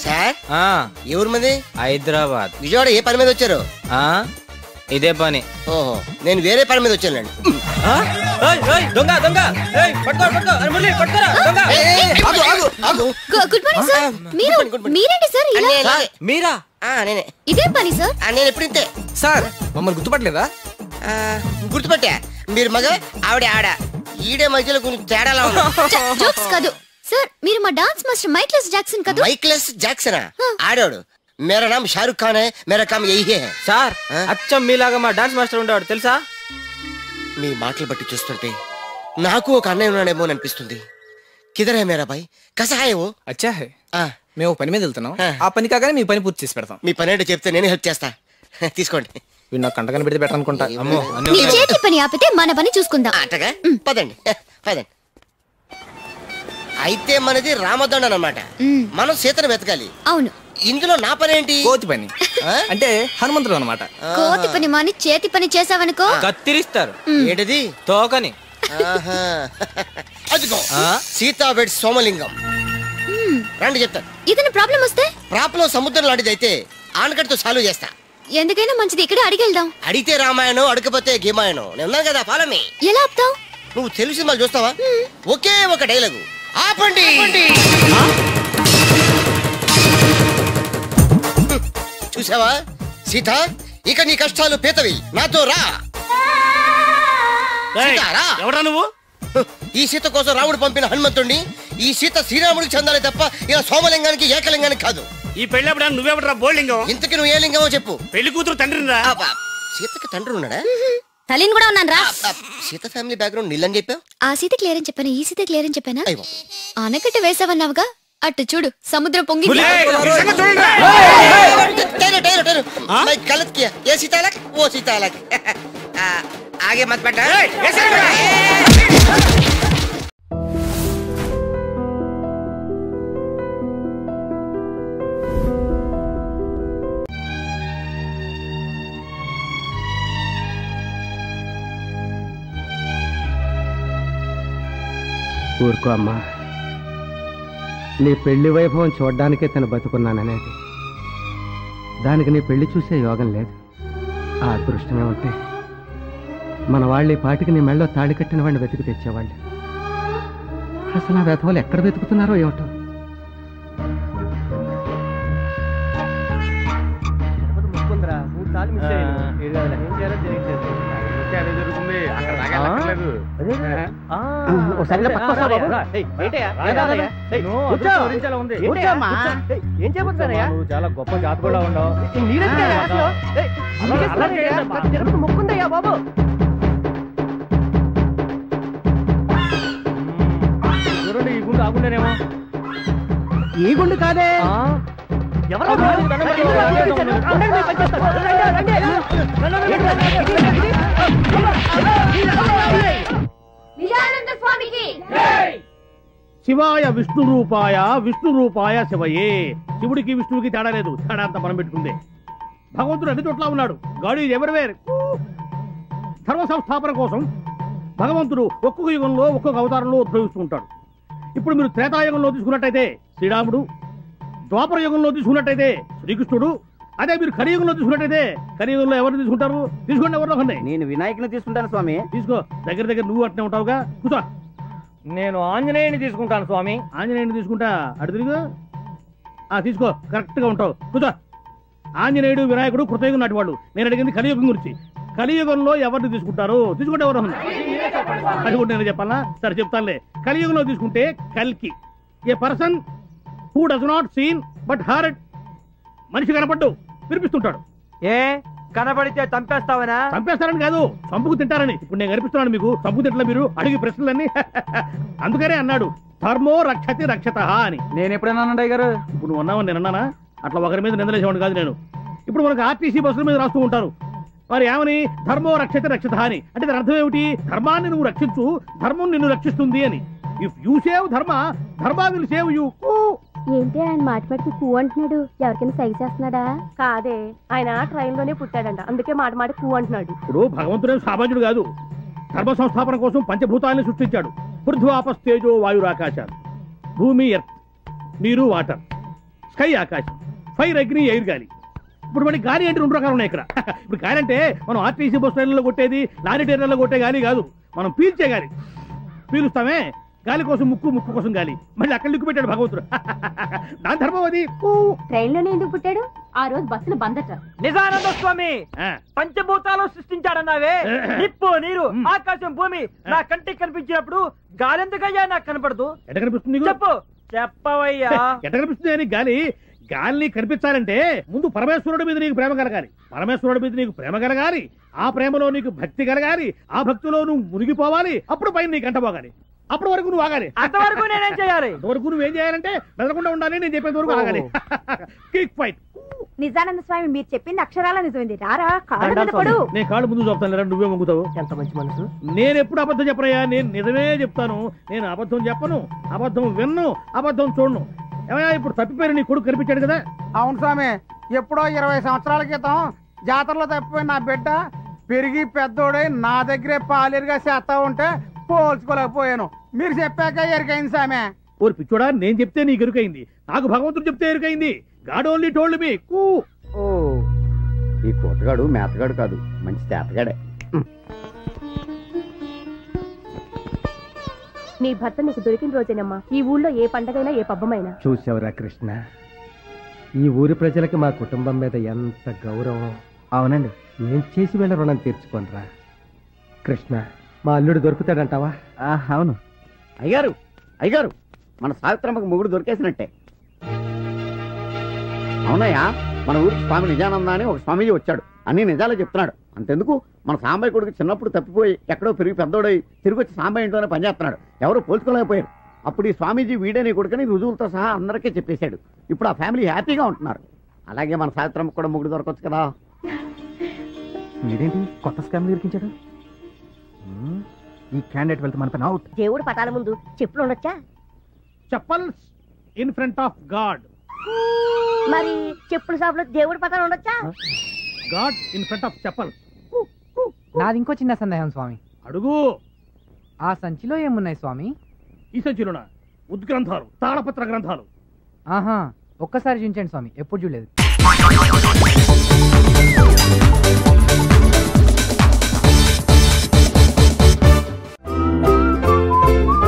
[SPEAKER 19] సార్ ఎవరు మంది?
[SPEAKER 18] హైదరాబాద్.
[SPEAKER 19] విజయవాడ ఏ పని మీద వచ్చారు?
[SPEAKER 18] ఇదే పని.
[SPEAKER 19] ఓహో, నేను వేరే పని మీద వచ్చానండి.
[SPEAKER 18] దొంగ దొంగ
[SPEAKER 10] గుడ్ మార్నింగ్ సార్. మీరేంటి సార్ ఇలా?
[SPEAKER 18] మీరా?
[SPEAKER 19] నేనే.
[SPEAKER 10] ఇదే పని సార్?
[SPEAKER 19] నేను ఎప్పుడు ఇంతే
[SPEAKER 18] సార్. మమ్మల్ని గుర్తుపట్టలేదా?
[SPEAKER 19] గుర్తుపట్టా. మీరు మగ, ఆవిడ ఆడ. ఈడే మధ్యలో కొంచెం తేడాలా
[SPEAKER 10] జోక్స్ కాదు సార్. మీరు మా డాన్స్ మాస్టర్ మైక్లెస్ జాక్సన్ కదా?
[SPEAKER 19] మైక్లెస్ జాక్సనా? ఆడాడు. మేరా నామ్ షారుఖ్ ఖాన్ హై, మేరా కామ్ యహీ హై.
[SPEAKER 18] సార్ అచ్చం మీలాగా మా డాన్స్ మాస్టర్ ఉండేవాడు తెలుసా?
[SPEAKER 19] మీ మాటలు బట్టి చూస్తుంటే నాకు ఒక అన్నయ్య ఉన్నాడేమో అనిపిస్తుంది. కిదర్ హై మేరా భాయ్, కసా హై వో?
[SPEAKER 18] అచ్చా హై. మేము పని మీద వెళ్తున్నాం. ఆ పని కాగానే మీ పని పూర్తి చేసి పెడతాం.
[SPEAKER 19] మీ పని ఏంటో చెప్తే నేను హెల్ప్ చేస్తా. తీసుకోండి.
[SPEAKER 18] వీడు నాకు కంటకని పెడితే బెటర్ అనుకుంటా. అమ్మో
[SPEAKER 10] మీ చేతి పని ఆపితే మన పని చూసుకుందాం.
[SPEAKER 19] అట్టగా పదండి పదండి. అయితే మనది రామదండ అన్నమాట. మనం సీతను వెతకాలి.
[SPEAKER 10] అవును.
[SPEAKER 19] ఇందులో నా పని ఏంటి?
[SPEAKER 18] కోతి పని. అంటే హనుమంతుడు అన్నమాట.
[SPEAKER 10] కోతి పని మాని చేతి పని చేసావనుకో
[SPEAKER 18] కత్తిరిస్తారు.
[SPEAKER 19] ఏంటిది?
[SPEAKER 18] తోకని.
[SPEAKER 19] అదిగో సీతా వెడ్ సోమలింగం. రండి చెప్తాను.
[SPEAKER 10] ఏదైనా ప్రాబ్లం వస్తే?
[SPEAKER 19] ప్రాబ్లం సముద్రం లాంటిది అయితే ఆనకట్టుతో సాల్వ్ చేస్తా.
[SPEAKER 10] ఎందుకైనా మంచిది ఇక్కడే అడిగెళ్దాం.
[SPEAKER 19] అడిగితే రామాయణం, అడగపోతే గీమాయణం. నేను కదా ఫాలో మీ.
[SPEAKER 10] ఎలా ఆపుతావు?
[SPEAKER 19] నువ్వు తెలుగు సినిమాలు చూస్తావా? ఒకే ఒక డైలాగు, ఆపండి. చూసావా సీత, ఇక నీ కష్టాలు పేతవి. నాతో రా.
[SPEAKER 1] ఎవడా నువ్వు?
[SPEAKER 19] ఈ సీత కోసం రాముడు పంపిన హనుమంతుడిని. ఈ సీత శ్రీరాముడికి చెందాలి తప్ప ఇలా సోమలింగానికి ఏకలింగానికి కాదు.
[SPEAKER 1] ఈ పెళ్ళప్పుడు నువ్వెవడరా బోల్లింగం?
[SPEAKER 19] ఇంతకి నువ్వు ఏ లింగమో చెప్పు.
[SPEAKER 1] పెళ్లి కూతురు తండ్రిరా?
[SPEAKER 19] సీతకి తండ్రి ఉన్నాడా?
[SPEAKER 10] తల్లిని కూడా ఉన్నాను రా.
[SPEAKER 19] సీత ఫ్యామిలీ బ్యాక్గ్రౌండ్ నీళ్ళని చెప్పావు.
[SPEAKER 10] ఆ సీత క్లియర్ అని చెప్పాను, ఈ సీత క్లియర్ అని చెప్పానా? ఆనకట్ట వేసావన్నావుగా, అట్టు చూడు సముద్రం పొంగి.
[SPEAKER 19] गलत किया. ये सीता अलग, वो सीता अलग. आगे मत बैठा.
[SPEAKER 20] ఊరుకో అమ్మా. నీ పెళ్లి వైభవం చూడ్డానికే తను బతుకున్నాననేది. దానికి నీ పెళ్లి చూసే యోగం లేదు. ఆ అదృష్టమే ఉంటే మన వాళ్ళు ఈ పాటికి నీ మెళ్ళో తాళి కట్టిన వాడిని వెతికి తెచ్చేవాళ్ళు. అసలు ఆ వెధవలు ఎక్కడ వెతుకుతున్నారో ఏమిటో.
[SPEAKER 21] చాలా గొప్ప జాతకుడా ఉండవు.
[SPEAKER 20] ముక్కుందయ్యా బాబు.
[SPEAKER 21] చూడండి ఈ గుండు ఆగుండేనేమో.
[SPEAKER 20] ఈ గుండు కాదే.
[SPEAKER 21] ఎవరో శివాయ విష్ణు రూపాయ, విష్ణు రూపాయ శివయే. శివుడికి విష్ణువుకి తేడా లేదు. తేడా అంతా మనం పెట్టుకుందే. భగవంతుడు అన్ని చోట్ల ఉన్నాడు. God is everywhere. ధర్మ సంస్థాపన కోసం భగవంతుడు ఒక్కొక్క యుగంలో ఒక్కొక్క అవతారంలో ఉద్భవిస్తూ ఉంటాడు. ఇప్పుడు మీరు త్రేతాయుగంలో తీసుకున్నట్టయితే శ్రీరాముడు, ద్వాపర యుగంలో తీసుకున్నట్టయితే శ్రీకృష్ణుడు, అదే మీరు కలియుగంలో తీసుకున్నట్టయితే కలియుగంలో ఎవరిని తీసుకుంటారు? తీసుకోండి ఎవరిలో ఒకరిని.
[SPEAKER 20] నేను వినాయకుని తీసుకుంటాను స్వామి.
[SPEAKER 1] తీసుకో. దగ్గర దగ్గర నువ్వు అట్నే ఉంటావుగా. కూర్చో.
[SPEAKER 21] నేను ఆంజనేయుని తీసుకుంటాను స్వామి.
[SPEAKER 1] ఆంజనేయుని తీసుకుంటా. అటు తిరుగు. తీసుకో. కరెక్ట్ గా ఉంటావు. కూర్చో. ఆంజనేయుడు, వినాయకుడు కృతయుగం నాటి వాళ్ళు. నేను అడిగింది కలియుగం గురించి. కలియుగంలో ఎవరిని తీసుకుంటారు? తీసుకుంటే ఎవరు? అది కూడా నేను చెప్పాలా? సరే చెప్తానులే. కలియుగంలో తీసుకుంటే కల్కి, a person who does not seen but heard. మనిషి కనపడ్డు వినిపిస్తుంటాడు.
[SPEAKER 21] ఏ కనపడితే చంపేస్తావనా?
[SPEAKER 1] చంపేస్తారని కాదు, చంపుకు తింటారని. ఇప్పుడు నేను కనిపిస్తున్నాను మీకు. చంపుకు తింటలే మీరు అడిగి ప్రశ్నలన్నీ. అందుకనే అన్నాడు ధర్మో రక్షతి రక్షత అని.
[SPEAKER 20] నేను ఎప్పుడైనా అన్నయ్య గారు?
[SPEAKER 1] ఇప్పుడు నువ్వు అన్నావని నేను అన్నానా? అట్లా ఒకరి మీద నిందలేసేవాడు కాదు నేను. ఇప్పుడు మనకు ఆర్టీసీ బస్సుల మీద రాస్తూ ఉంటారు,
[SPEAKER 21] మరి ఏమని ధర్మో రక్షత రక్షత అని అంటే దాని అర్థం ఏమిటి? ధర్మాన్ని నువ్వు రక్షించు, ధర్మం నిన్ను రక్షిస్తుంది అని. ఇఫ్ యూ సేవ్ ధర్మ, ధర్మ విల్ సేవ్ యూ.
[SPEAKER 5] ఏంటి ఆయన మాటి కూ అంటున్నాడు? ఎవరికైనా సైగ చేస్తున్నాడా? కాదే, ఆయన ట్రైన్ లోనే పుట్టాడంట, అందుకే మాట కూ అంటున్నాడు.
[SPEAKER 21] ఇప్పుడు భగవంతుడే సామాన్యుడు కాదు. ధర్మ సంస్థాపన కోసం పంచభూతాలను సృష్టించాడు. పృథ్వాపస్తేజో వాయురాకాశాలు, భూమి ఎర్త్, నీరు వాటర్, స్కై ఆకాశం, ఫైర్ అగ్ని ఎయిర్ గాలి. ఇప్పుడు మనకి గాలి అంటే 2 రకాలు ఉన్నాయి ఇక్కడ. ఇప్పుడు గాలి అంటే మనం ఆర్టీసీ బస్ ట్రైన్లలో కొట్టేది, లారీ టైర్లలో కొట్టే గాలి కాదు, మనం పీల్చే గాలి. పీలుస్తామే, గాలి కోసం ముక్కు, ముక్కు కోసం గాలి. మళ్ళీ అక్కడ లిక్కు పెట్టాడు భగవంతుడు. దాని ధర్మం అది.
[SPEAKER 5] ట్రైన్ లోనే ఎందుకు పుట్టాడు? ఆ రోజు బస్సులు బందట.
[SPEAKER 17] నిజానంద స్వామి పంచభూతాలు సృష్టించాడన్నావే, నిప్పు, నీరు, ఆకాశం, భూమి నా కంటికి కనిపించినప్పుడు గాలి ఎందుకయ్యా నాకు కనపడదు?
[SPEAKER 21] ఎట కనిపిస్తుంది?
[SPEAKER 17] చెప్పు, చెప్పవయ్యా.
[SPEAKER 21] ఎట కనిపిస్తుంది అని గాలి? గాలిని కనిపించాలంటే ముందు పరమేశ్వరుడి మీద నీకు ప్రేమ కలగాలి, పరమేశ్వరుడి మీద నీకు ప్రేమ కలగాలి, ఆ ప్రేమలో నీకు భక్తి కలగాలి, ఆ భక్తిలో నువ్వు మునిగిపోవాలి, అప్పుడు పైన నీకు అంట పోగాలి. అప్పటి వరకు నువ్వు ఆగాలి.
[SPEAKER 17] అంతవరకు నేనేం చేయాలి?
[SPEAKER 21] అంతవరకు నువ్వేం చేయాలంటే మెదలకుండా ఉండాలి, నేను చెప్పేంత వరకు ఆగాలి. Kick fight.
[SPEAKER 5] నిజానంద స్వామి మీరు చెప్పింది అక్షరాల నిజమైంది. రారా కాళ్ళు మీద పడు.
[SPEAKER 21] నేను కాళ్ళు ముందు చెప్తాను, నువ్వే వంగుతావు.
[SPEAKER 17] ఎంత మంచి మనసు.
[SPEAKER 21] నేను ఎప్పుడు అబద్ధం చెప్పనయ్యా, నేను నిజమే చెప్తాను. నేను అబద్ధం చెప్పను, అబద్ధం విన్ను, అబద్ధం చూడను. ఏమయ్యా ఇప్పుడు తప్పిపోయిన నీ కొడుకు కనిపించాడు కదా?
[SPEAKER 8] అవును స్వామి, ఎప్పుడో 20 సంవత్సరాల క్రితం జాతరలో తప్పిపోయిన నా బిడ్డ పెరిగి పెద్దోడై నా దగ్గరే పాలేరుగా చేస్తా ఉంటే పోల్చుకోలేకపోయాను. మీరు చెప్పాక ఎరుకైంది సామె.
[SPEAKER 21] ఓరి పిచ్చోడా, నేను చెప్తే నీకు ఎరుకైంది, నాకు భగవంతుడు చెప్తే ఎరుకైంది. God only told me.
[SPEAKER 4] ఓ, ఈ కోటగాడు మేతగాడు కాదు, మంచి చేతగాడే.
[SPEAKER 5] నీ భర్త నీకు దొరికిన రోజేనమ్మా ఈ ఊళ్ళో ఏ పండగైనా ఏ పబ్బమైనా.
[SPEAKER 22] చూసావురా కృష్ణ, ఈ ఊరి ప్రజలకి మా కుటుంబం మీద ఎంత గౌరవం. అవునండి, ఏం చేసి వీళ్ళ రుణం తీర్చుకోనరా. కృష్ణ, మా అల్లుడు దొరుకుతాడంటావా?
[SPEAKER 4] అవును అయ్యారు, అయ్యారు మన సావిత్రమ్మకు మొగుడు దొరికేసినట్టే. అవునయ్యా, మన ఊరికి స్వామి నిజానంద అని ఒక స్వామీజీ వచ్చాడు, అన్ని నిజాలే చెప్తున్నాడు. అంతెందుకు, మన సాంబయ్య కొడుకు చిన్నప్పుడు తప్పిపోయి ఎక్కడో పెరిగి పెద్దోడై తిరిగి వచ్చి సాంబయ్య ఇంట్లోనే పనిచేస్తున్నాడు. ఎవరు పోల్చుకోలేకపోయారు. అప్పుడు ఈ స్వామీజీ వీడే నీ కొడుకుని రుజువులతో సహా అందరికీ చెప్పేశాడు. ఇప్పుడు ఆ ఫ్యామిలీ హ్యాపీగా ఉంటున్నారు. అలాగే మన సావిత్రమ్మకు కూడా మొగుడు దొరకవచ్చు కదా.
[SPEAKER 22] మీరేంటి కొత్త స్కామ్ ఇరికించాడు? ఈ క్యాండిడేట్ వెళ్తే మన పని అవుట్.
[SPEAKER 5] దేవుడు పటాల ముందు చెప్పులు ఉండొచ్చా?
[SPEAKER 21] Chappals in front of God.
[SPEAKER 5] మరి చెప్పుల షాపులో దేవుడి పటాలు ఉండొచ్చా?
[SPEAKER 21] God in front of chappals.
[SPEAKER 23] నాది ఇంకో చిన్న సందేహం స్వామి.
[SPEAKER 21] అడుగు.
[SPEAKER 23] ఆ సంచిలో ఏమున్నాయి స్వామి?
[SPEAKER 21] ఈ సంచిలోనా? ఉద్గ్రంథాలు, తాళపత్ర గ్రంథాలు.
[SPEAKER 23] ఆహా, ఒక్కసారి చూపించండి స్వామి, ఎప్పుడు చూడలేదు.